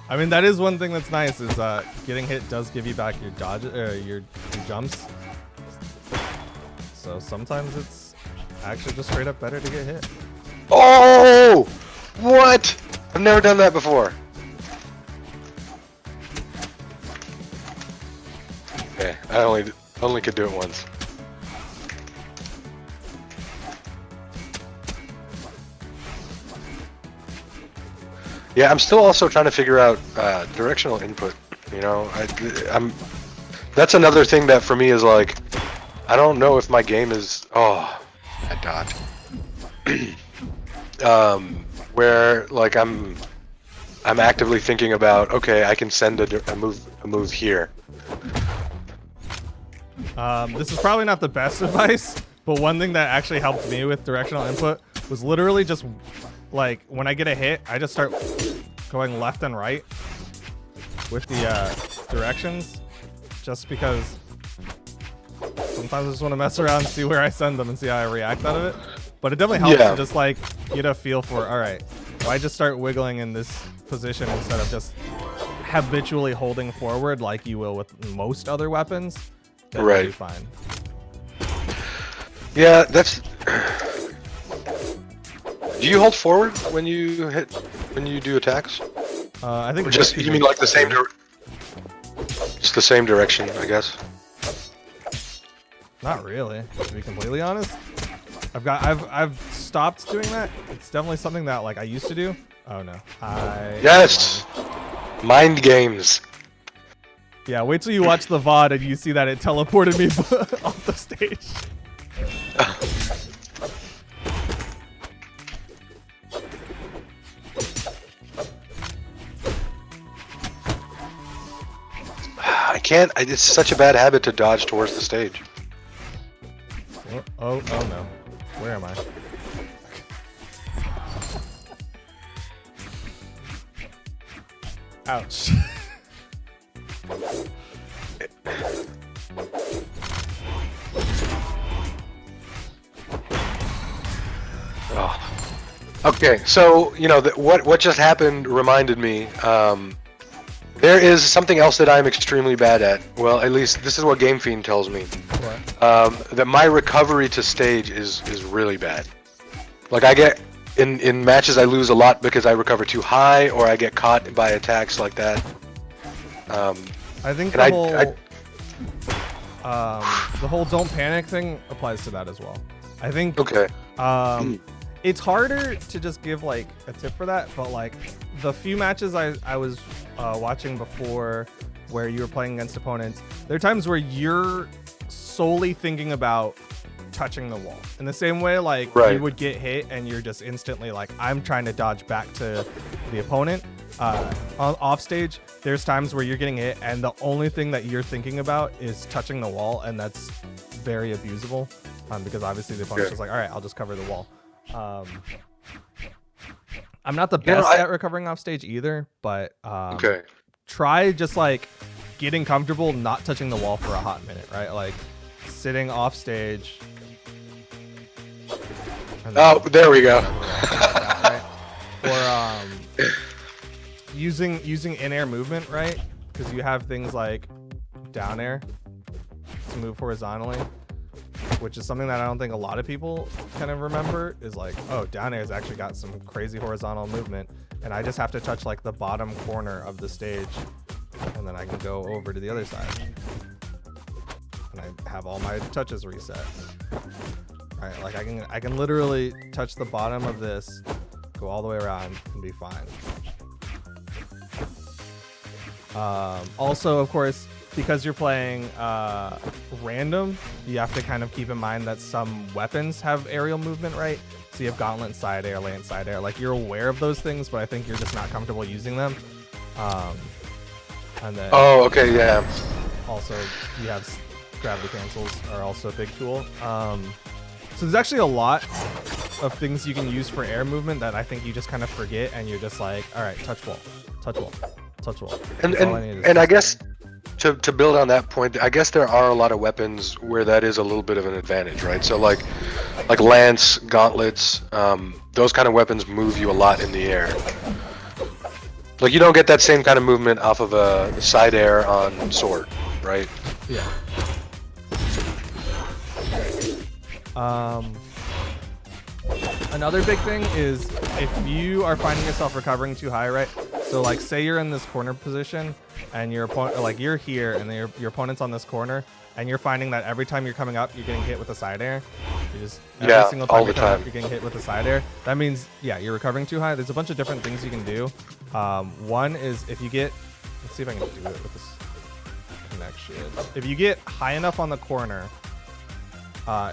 I mean, that is one thing that's nice is getting hit does give you back your dodge, your jumps. So sometimes it's actually just straight up better to get hit. Oh! What? I've never done that before. Okay, I only could do it once. Yeah, I'm still also trying to figure out directional input. You know, that's another thing that for me is like, I don't know if my game is. Oh, I dodged. Where like I'm actively thinking about, okay, I can send a move here. This is probably not the best advice, but one thing that actually helped me with directional input was literally just like when I get a hit, I just start going left and right with the directions, just because sometimes I just want to mess around and see where I send them and see how I react out of it. But it definitely helps to just like get a feel for, all right, why just start wiggling in this position instead of just habitually holding forward like you will with most other weapons. Then you'll be fine. Yeah, that's. Do you hold forward when you do attacks? I think or just you mean like the same just the same direction, I guess. Not really, to be completely honest. I've stopped doing that. It's definitely something that like I used to do. Oh no. Yes. Mind games. Yeah, wait till you watch the VOD and you see that it teleported me off the stage. I can't. It's such a bad habit to dodge towards the stage. Oh no. Where am I? Ouch. Oh. Okay, so you know what just happened reminded me. There is something else that I'm extremely bad at. Well, at least this is what Game Fiend tells me. What? That my recovery to stage is really bad. Like I get in matches I lose a lot because I recover too high or I get caught by attacks like that. I think the whole don't panic thing applies to that as well. I think it's harder to just give like a tip for that, but like the few matches I was watching before where you were playing against opponents, there are times where you're solely thinking about touching the wall. In the same way like you would get hit and you're just instantly like, I'm trying to dodge back to the opponent. Off stage, there's times where you're getting hit and the only thing that you're thinking about is touching the wall, and that's very abusable because obviously the opponent's just like, all right, I'll just cover the wall. I'm not the best at recovering off stage either, but try just like getting comfortable not touching the wall for a hot minute, right? Like sitting off stage And Oh, there we go. right? Or using in-air movement, right? Because you have things like down air to move horizontally, which is something that I don't think a lot of people kind of remember. Is like, oh, down air has actually got some crazy horizontal movement, and I just have to touch like the bottom corner of the stage, and then I can go over to the other side, and I have all my touches reset. Right, like I can literally touch the bottom of this, go all the way around, and be fine. Also, of course, because you're playing random, you have to kind of keep in mind that some weapons have aerial movement, right? So you have gauntlet side air, lance side air. Like, you're aware of those things, but I think you're just not comfortable using them. And then Oh, okay, yeah. also you have gravity cancels are also a big tool. So there's actually a lot of things you can use for air movement that I think you just kind of forget, and you're just like, all right, touch wall, touch wall, touch wall. And I guess to build on that point, I guess there are a lot of weapons where that is a little bit of an advantage, right? So like lance, gauntlets, those kind of weapons move you a lot in the air. Like, you don't get that same kind of movement off of a side air on sword, right? Yeah. Another big thing is if you are finding yourself recovering too high, right? So like, say you're in this corner position and your opponent, like you're here and your opponent's on this corner, and you're finding that every time you're coming up, you're getting hit with a side air. You just every single time you're coming up, you're getting hit with a side air. That means, yeah, you're recovering too high. There's a bunch of different things you can do. One is if you get, let's see if I can do it with this connection. If you get high enough on the corner,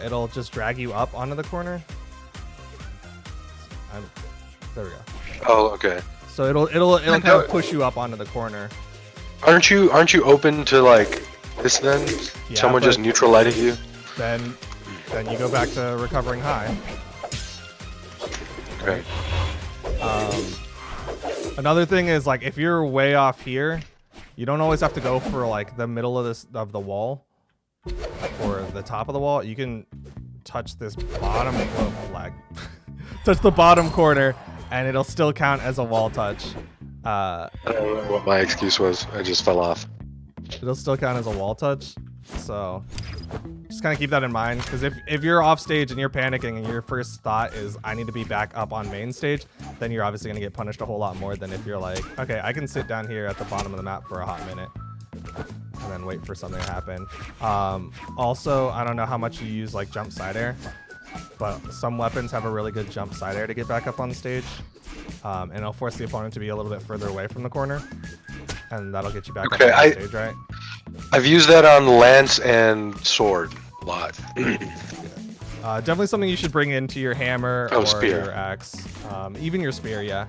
it'll just drag you up onto the corner. There we go. Oh, okay. So it'll kind of push you up onto the corner. Aren't you open to like this then? Yeah, Someone just neutral lighting you? Then you go back to recovering high. Okay. Another thing is, like, if you're way off here, you don't always have to go for like the middle of the wall or the top of the wall. You can touch this bottom touch the bottom corner, and it'll still count as a wall touch. I don't know what my excuse was. I just fell off. It'll still count as a wall touch. So just kind of keep that in mind, because if you're off stage and you're panicking and your first thought is I need to be back up on main stage, then you're obviously going to get punished a whole lot more than if you're like, okay, I can sit down here at the bottom of the map for a hot minute and then wait for something to happen. Also, I don't know how much you use like jump side air, but some weapons have a really good jump side air to get back up on stage, and it'll force the opponent to be a little bit further away from the corner, and that'll get you back up on stage, right? I've used that on lance and sword a lot. Definitely something you should bring into your hammer or spear. your axe, even your spear, yeah.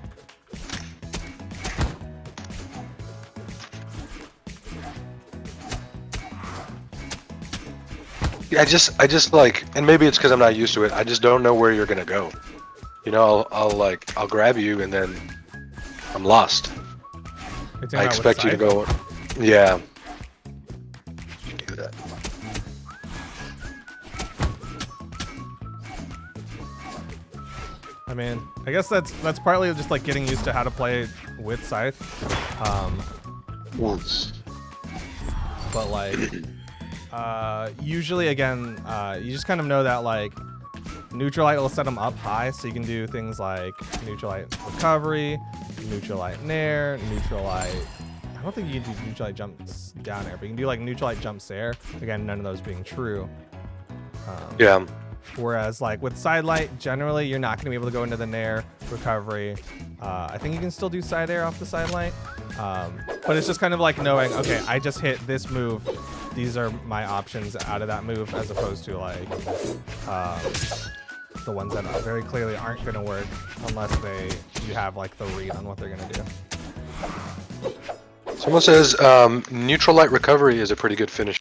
I just like, and maybe it's because I'm not used to it. I just don't know where you're gonna go. You know, I'll grab you and then I'm lost. I expect you to go. Yeah. Do that. I mean, I guess that's partly just like getting used to how to play with Scythe. But like, usually again, you just kind of know that like Neutralite will set them up high, so you can do things like Neutralite recovery, Neutralite nair, Neutralite. I don't think you can do Neutralite jumps down air, but you can do like Neutralite jumps air. Again, none of those being true. Yeah. Whereas like with Sidelight, generally you're not going to be able to go into the nair recovery. I think you can still do side air off the Sidelight, but it's just kind of like knowing, okay, I just hit this move. These are my options out of that move, as opposed to like the ones that very clearly aren't going to work unless you have like the read on what they're going to do. Someone says Neutralite recovery is a pretty good finish.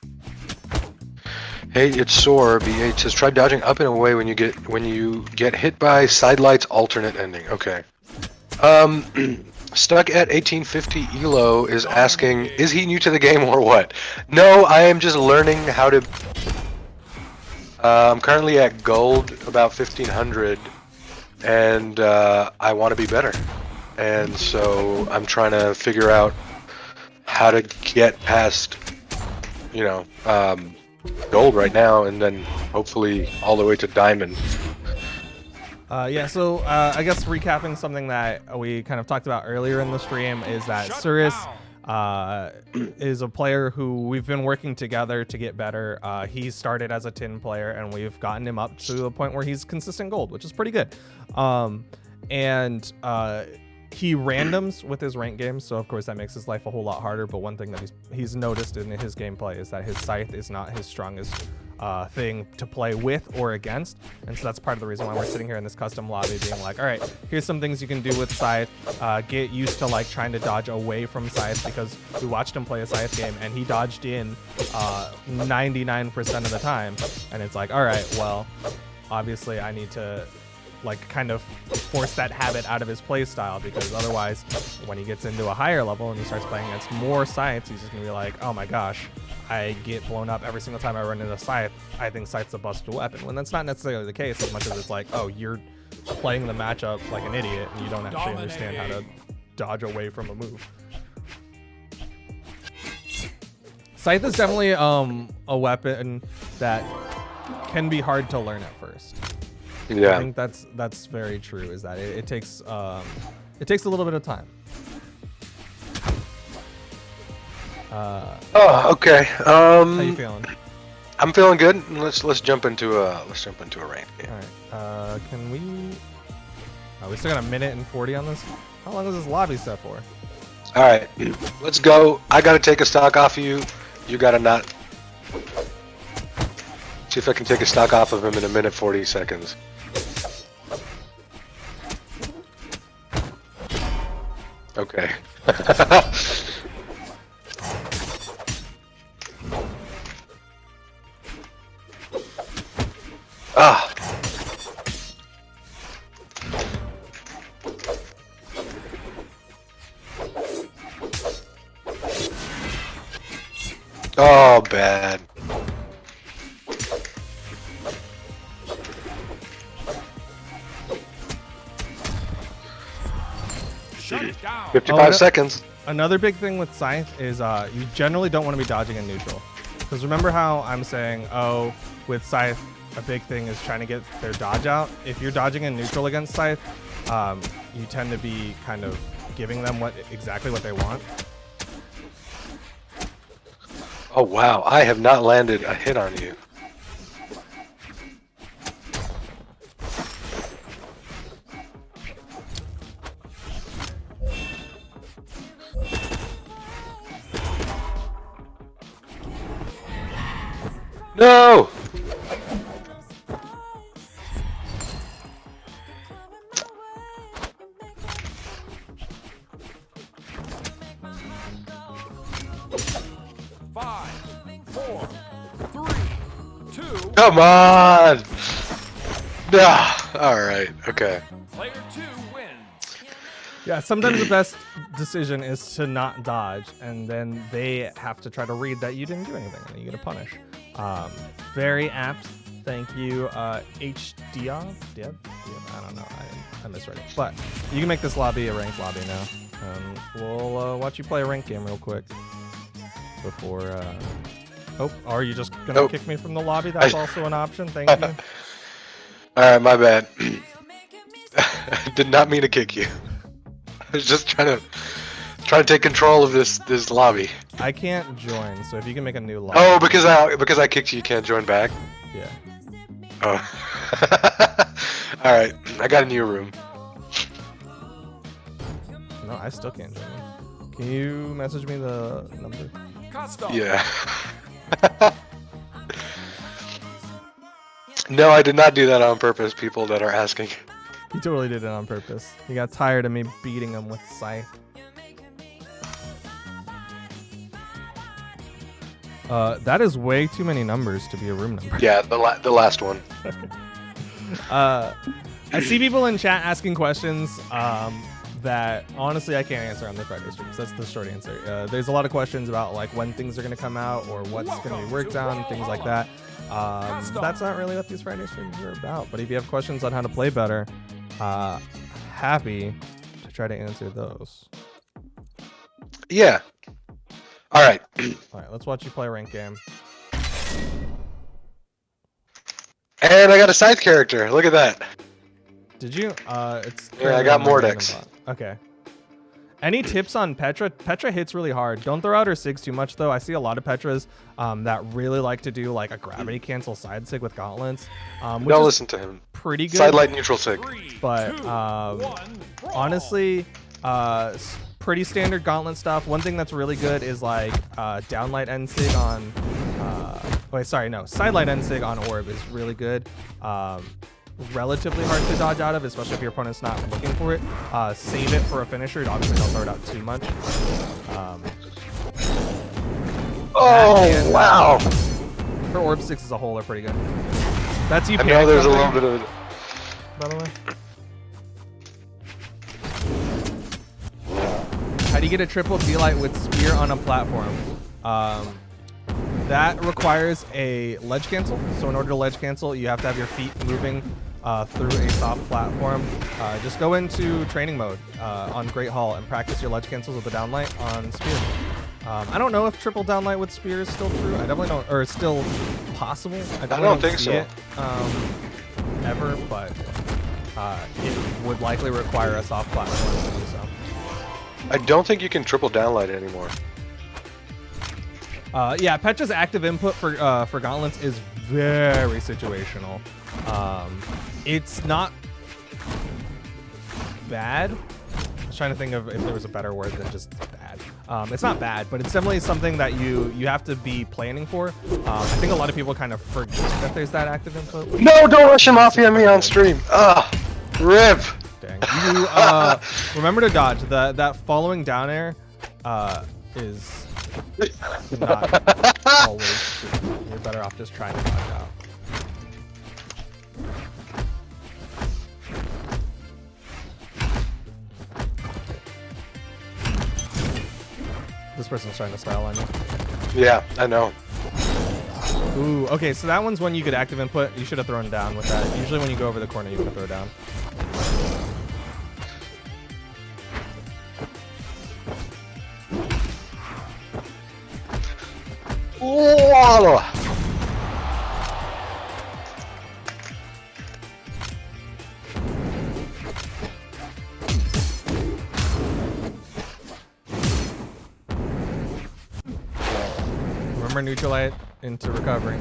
Hey, it's Soar. B8 says try dodging up and away when you get hit by Sidelight's alternate ending. Okay. Stuck at 1850 Elo is asking, is he new to the game or what? No, I am just learning how to. I'm currently at gold, about 1500, and I want to be better. And so I'm trying to figure out how to get past, gold right now, and then hopefully all the way to diamond. Yeah, so I guess recapping something that we kind of talked about earlier in the stream is that Surus is a player who we've been working together to get better. He started as a tin player, and we've gotten him up to a point where he's consistent gold, which is pretty good. He randoms with his rank games, so of course that makes his life a whole lot harder. But one thing that he's noticed in his gameplay is that his Scythe is not his strongest thing to play with or against, and so that's part of the reason why we're sitting here in this custom lobby being like, all right, here's some things you can do with Scythe. Get used to like trying to dodge away from Scythe, because we watched him play a Scythe game and he dodged in 99% of the time, and it's like, all right, well, obviously I need to like kind of force that habit out of his play style, because otherwise when he gets into a higher level and he starts playing against more Scythes, he's just gonna be like, oh my gosh, I get blown up every single time I run into Scythe. I think Scythe's a busted weapon, when that's not necessarily the case, as much as it's like, oh, you're playing the matchup like an idiot and you don't actually understand how to dodge away from a move. Scythe is definitely a weapon that can be hard to learn at first. Yeah, I think that's very true. Is that it takes a little bit of time. Okay. How you feeling? I'm feeling good. Let's jump into a rank game. All right. Can we? Oh, we still got a minute and 40 on this. How long is this lobby set for? All right, let's go. I gotta take a stock off of you. You gotta not. See if I can take a stock off of him in a minute 40 seconds. Okay. Ah. Oh, bad. Shut it down. 55 seconds. Another big thing with Scythe is you generally don't want to be dodging in neutral. Because remember how I'm saying, oh, with Scythe, a big thing is trying to get their dodge out. If you're dodging in neutral against Scythe, you tend to be kind of giving them exactly what they want. Oh, wow. I have not landed a hit on you. No! Five, 4, 3, 2. Come on! Ah, all right. Okay. Player 2 wins. Yeah, sometimes the best decision is to not dodge, and then they have to try to read that you didn't do anything, and you get a punish. Very apt. Thank you, HDR. I don't know. I misread it. But you can make this lobby a ranked lobby now. We'll watch you play a ranked game real quick before. Oh, are you just gonna kick me from the lobby? That's also an option. Thank you. All right, my bad. I did not mean to kick you. I was just trying to take control of this lobby. I can't join, so if you can make a new lobby. Oh, because I kicked you, you can't join back. Yeah. Oh. All right, I got a new room. No, I still can't join you. Can you message me the number? Custom. Yeah. No, I did not do that on purpose, people that are asking. He totally did it on purpose. He got tired of me beating him with Scythe. That is way too many numbers to be a room number. Yeah, the last one. I see people in chat asking questions that honestly I can't answer on the Friday streams. That's the short answer. There's a lot of questions about like when things are going to come out or what's going to be worked on, things like that. That's not really what these Friday streams are about. But if you have questions on how to play better, happy to try to answer those. Yeah. All right. All right, let's watch you play a ranked game. And I got a Scythe character. Look at that. Did you? It's Yeah, I got on my random Mordex. bot. Okay. Any tips on Petra? Petra hits really hard. Don't throw out her SIGs too much, though. I see a lot of Petras that really like to do like a gravity cancel side SIG with gauntlets. Which Don't is listen to him. pretty good. Side light neutral sig. But honestly, pretty standard gauntlet stuff. One thing that's really good is like downlight end sig on. Side light end sig on orb is really good. Relatively hard to dodge out of, especially if your opponent's not looking for it. Save it for a finisher. Obviously, don't throw it out too much. Oh, wow. For orb sticks as a whole are pretty good. That's you. I know there's a little jumping, bit of. by the way. How do you get a triple D-light with spear on a platform? That requires a ledge cancel. So in order to ledge cancel, you have to have your feet moving through a soft platform. Just go into training mode on Great Hall and practice your ledge cancels with the downlight on spear. I don't know if triple downlight with spear is still true. I definitely don't, or it's still possible. I don't think see so. it, ever, but it would likely require a soft platform to do so. I don't think you can triple downlight anymore. Yeah, Petra's active input for gauntlets is very situational. It's not bad. I was trying to think of if there was a better word than just bad. It's not bad, but it's definitely something that you have to be planning for. I think a lot of people kind of forget that there's that active input. No, don't rush him off me on stream. Rip. Dang. You remember to dodge. That following down air is not always true. You're better off just trying to dodge out. This person's trying to style on you. Yeah, I know. Ooh, okay, so that one's when you get active input. You should have thrown down with that. Usually when you go over the corner, you can throw down. Whoa. Remember, neutralite into recovery.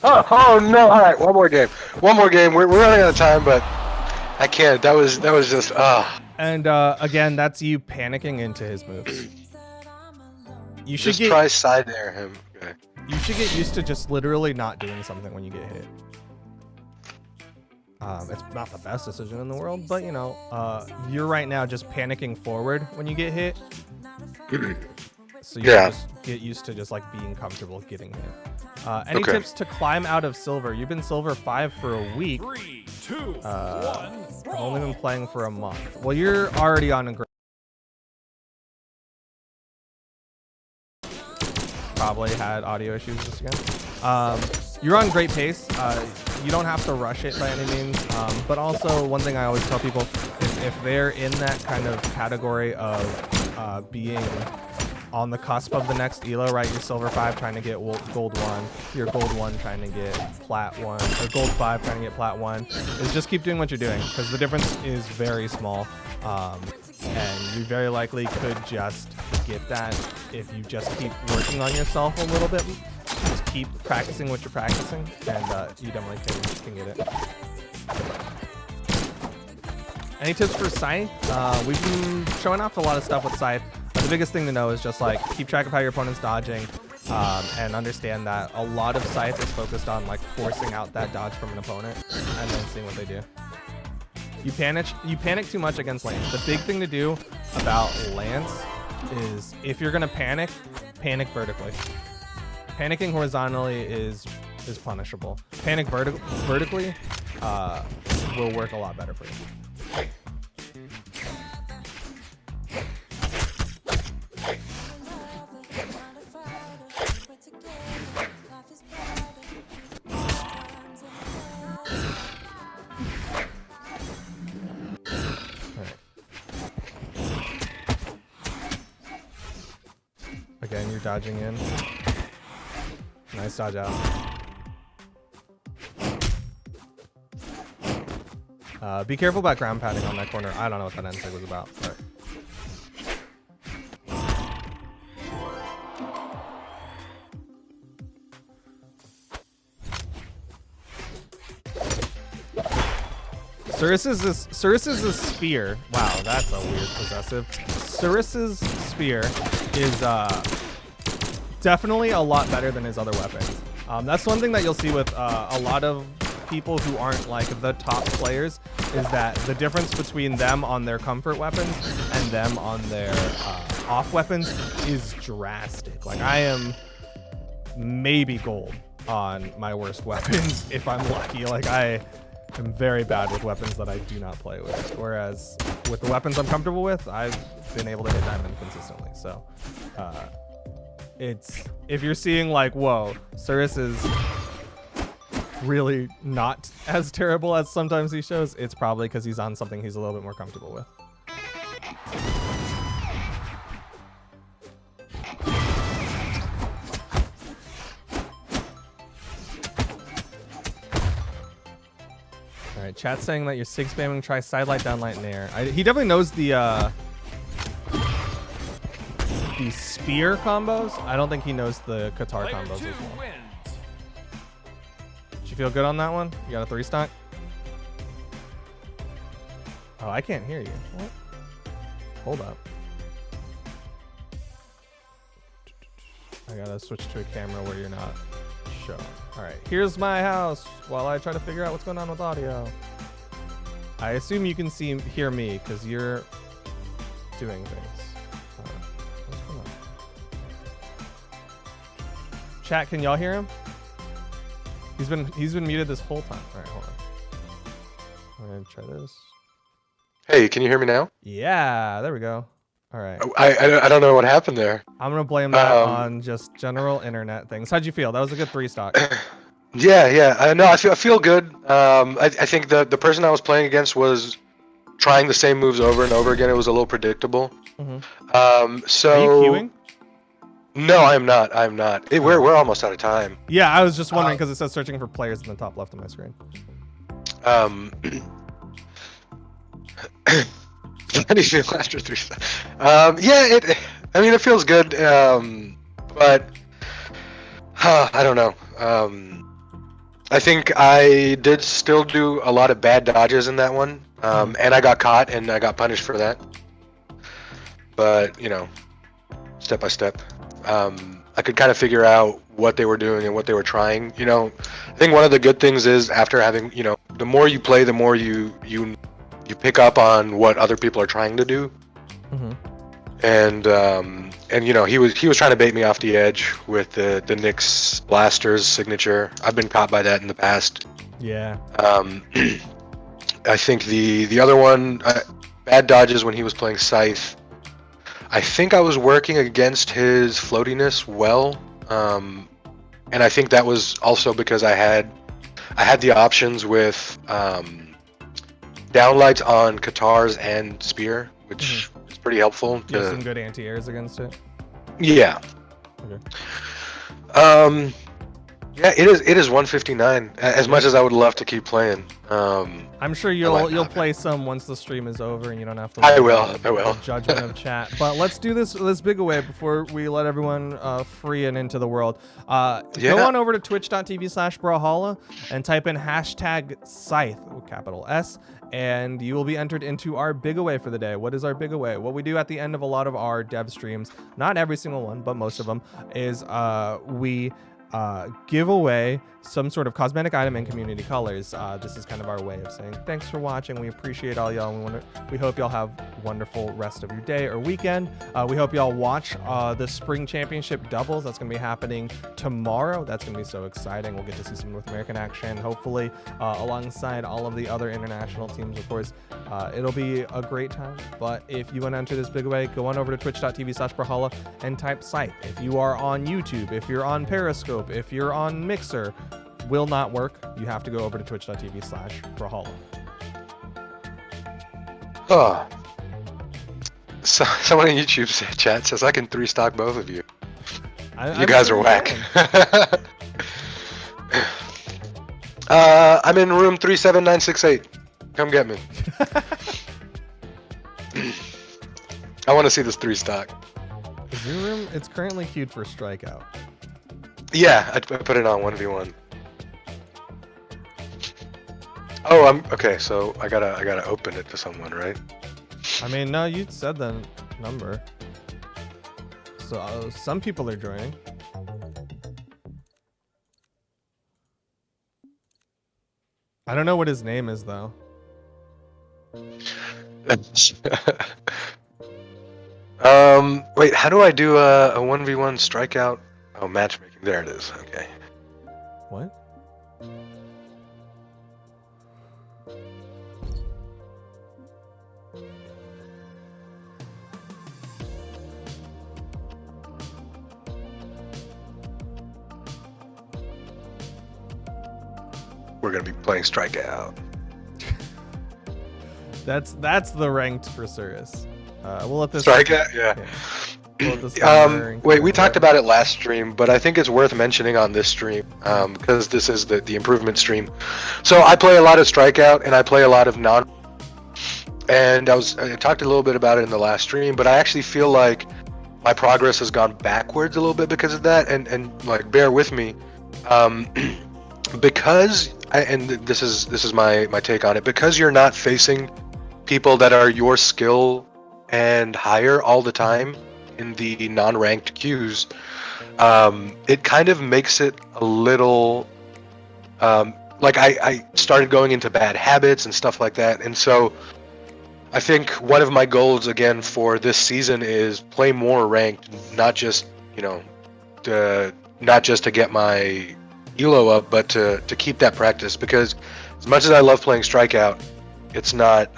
Oh no! All right, one more game. One more game. We're running out of time, but I can't. That was just And again, that's you panicking into his moves. You should just try side air him. Okay. You should get used to just literally not doing something when you get hit. It's not the best decision in the world, but you know, you're right now just panicking forward when you get hit. So you should just get used to just like being comfortable getting hit. Any tips to climb out of silver? You've been silver 5 for a week. 3, 2, 1. I've only been playing for a month. Well, you're already on a great. Probably had audio issues just again. You're on great pace. You don't have to rush it by any means. But also, one thing I always tell people is if they're in that kind of category of being on the cusp of the next elo, right? You're silver 5 trying to get gold 1. You're gold 1 trying to get plat 1. Or gold 5 trying to get plat 1. Is just keep doing what you're doing because the difference is very small. And you very likely could just get that if you just keep working on yourself a little bit. Just keep practicing what you're practicing, and you definitely can get it. Any tips for Scythe? We've been showing off a lot of stuff with Scythe. But the biggest thing to know is just like keep track of how your opponent's dodging, and understand that a lot of Scythe is focused on like forcing out that dodge from an opponent and then seeing what they do. You panic too much against Lance. The big thing to do about Lance is if you're gonna panic vertically. Panicking horizontally is punishable. Panic vertically will work a lot better for you. you're dodging in. Nice dodge out. Be careful about ground padding on that corner. I don't know what that end sig was about, but. Surus's spear. Wow, that's a weird possessive. Surus's spear is definitely a lot better than his other weapons. That's one thing that you'll see with a lot of people who aren't like the top players, is that the difference between them on their comfort weapons and them on their off weapons is drastic. Like I am maybe gold on my worst weapons if I'm lucky. Like I'm very bad with weapons that I do not play with. Whereas with the weapons I'm comfortable with, I've been able to hit diamond consistently. So it's, if you're seeing like, whoa, Surus is really not as terrible as sometimes he shows, it's probably because he's on something he's a little bit more comfortable with. All right, chat's saying that you're sig spamming. Try sidelight, downlight, and air. He definitely knows the spear combos. I don't think he knows the Qatar combos as well. Did you feel good on that one? You got a 3-stock? Oh, I can't hear you. What? Hold up. I gotta switch to a camera where you're not showing. All right, here's my house while I try to figure out what's going on with audio. I assume you can hear me because you're doing things. What's going on? Chat, can y'all hear him? He's been muted this whole time. All right, hold on. I'm gonna try this. Hey, can you hear me now? Yeah, there we go. All right. I don't know what happened there. I'm gonna blame that on just general internet things. How'd you feel? That was a good 3-stock. Yeah. No, I feel good. I think the person I was playing against was trying the same moves over and over again. It was a little predictable. Mm-hmm. So. Are you queuing? No, I'm not. We're almost out of time. Yeah, I was just wondering because it says searching for players in the top left of my screen. How do you feel after 3 stocks? Yeah, it feels good. But I don't know. I think I did still do a lot of bad dodges in that one. And I got caught and I got punished for that. But, step by step. I could kind of figure out what they were doing and what they were trying. I think one of the good things is after having, the more you play, the more you pick up on what other people are trying to do. Mm-hmm. And he was trying to bait me off the edge with the Nyx Blaster's signature. I've been caught by that in the past. Yeah. I think the other one, bad dodges when he was playing Scythe. I think I was working against his floatiness well, and I think that was also because I had the options with downlights on Qatar's and Spear, which is pretty helpful. You have some good anti-airs against it. Yeah. Okay. Yeah, it is 159. As much as I would love to keep playing. I'm sure you'll play some once the stream is over and you don't have to. I will. Judgment of chat. But let's do this big away before we let everyone free and into the world. Go on over to twitch.tv/Brawlhalla and type in #Scythe with capital S, and you will be entered into our big away for the day. What is our big away? What we do at the end of a lot of our dev streams, not every single one, but most of them, is we give away some sort of cosmetic item in community colors. This is kind of our way of saying thanks for watching. We appreciate all y'all. We hope y'all have a wonderful rest of your day or weekend. We hope y'all watch the Spring Championship doubles. That's going to be happening tomorrow. That's going to be so exciting. We'll get to see some North American action, hopefully, alongside all of the other international teams, of course. It'll be a great time. But if you want to enter this big away, go on over to twitch.tv/Brawlhalla and type Scythe. If you are on YouTube, if you're on Periscope, if you're on Mixer, will not work. You have to go over to twitch.tv/Brawlhalla. Oh. Someone in YouTube chat says I can 3-stock both of you. You guys are whack. I'm in room 37968. Come get me. I want to see this 3 stock. Is your room? It's currently queued for strikeout. Yeah, I put it on 1v1. Oh, I'm okay. So I gotta open it to someone, right? I mean, no, you said the number. So some people are joining. I don't know what his name is though. Wait, how do I do a 1v1 strikeout? Oh, matchmaking. There it is. Okay. What? We're gonna be playing strikeout. That's the ranked for Surus. We'll let this Strikeout, yeah. We'll let this Wait, we talked about it last stream, but I think it's worth mentioning on this stream because this is the improvement stream. So I play a lot of strikeout and I play a lot of non. And I talked a little bit about it in the last stream, but I actually feel like my progress has gone backwards a little bit because of that. And like, bear with me, because this is my take on it. Because you're not facing people that are your skill and higher all the time in the non-ranked queues, it kind of makes it a little like I started going into bad habits and stuff like that. And so I think one of my goals again for this season is play more ranked, not just not just to get my elo up, but to keep that practice, because as much as I love playing strikeout, it's not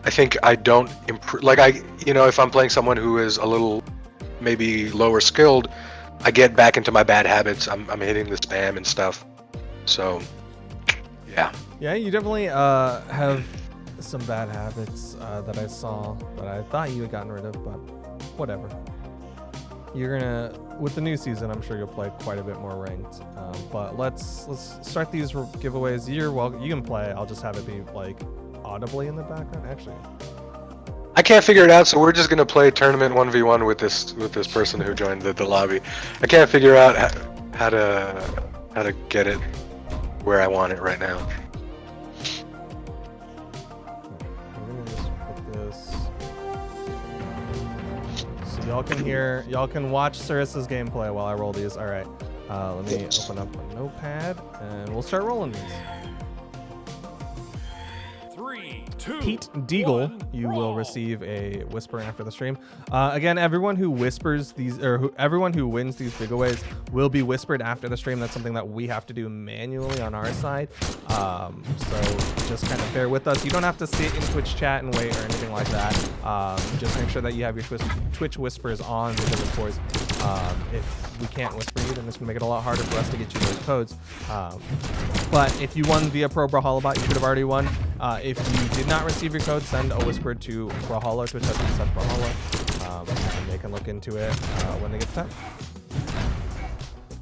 I think I don't improve. Like if I'm playing someone who is a little maybe lower skilled, I get back into my bad habits. I'm hitting the spam and stuff. So yeah, you definitely have some bad habits that I saw that I thought you had gotten rid of, but whatever. You're gonna, with the new season, I'm sure you'll play quite a bit more ranked. But let's start these giveaways. You can play. I'll just have it be like audibly in the background. Actually, I can't figure it out, so we're just gonna play tournament 1v1 with this person who joined the lobby. I can't figure out how to get it where I want it right now. I'm gonna just put this so y'all can watch Surus's gameplay while I roll these. All right, let me open up a notepad and we'll start rolling these. 3, 2, Pete Deagle, you will receive a whisper after the stream. Again, everyone who whispers these, or everyone who wins these giveaways will be whispered after the stream. That's something that we have to do manually on our side. So just kind of bear with us. You don't have to sit in Twitch chat and wait or anything like that. Just make sure that you have your Twitch whispers on, because of course, if we can't whisper you, then this can make it a lot harder for us to get you those codes. But if you won via Brawlhalla bot, you should have already won. If you did not receive your code, send a whisper to Brawlhalla, Twitch at Brawlhalla, and they can look into it when they get to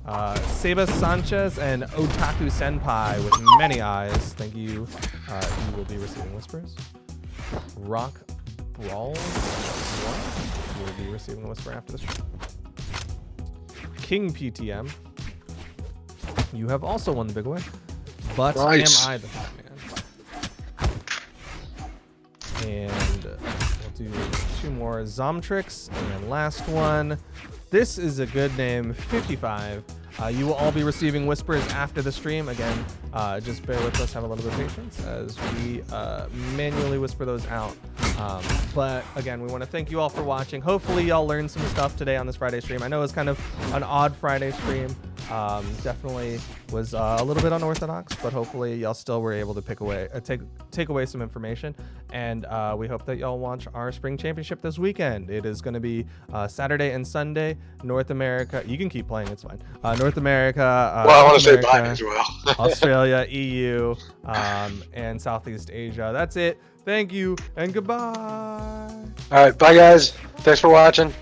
that. Seba Sanchez and Otaku Senpai with many eyes, thank you. You will be receiving whispers. Rock Brawl, you will be receiving a whisper after this. King PTM, you have also won the big away, but nice. am I the top man? And we'll do 2 more Zomtrix, and last one. This is a good name, 55. You will all be receiving whispers after the stream. Again, just bear with us, have a little bit of patience as we manually whisper those out. But again, we want to thank you all for watching. Hopefully y'all learned some stuff today on this Friday stream. I know it's kind of an odd Friday stream. Definitely was a little bit unorthodox, but hopefully y'all still were able to take away some information. And we hope that y'all watch our spring championship this weekend. It is going to be Saturday and Sunday. North America, you can keep playing, it's fine. North America, well, I want to say bye as well. Australia, EU, and Southeast Asia. That's it. Thank you and goodbye. All right, bye guys. Thanks for watching.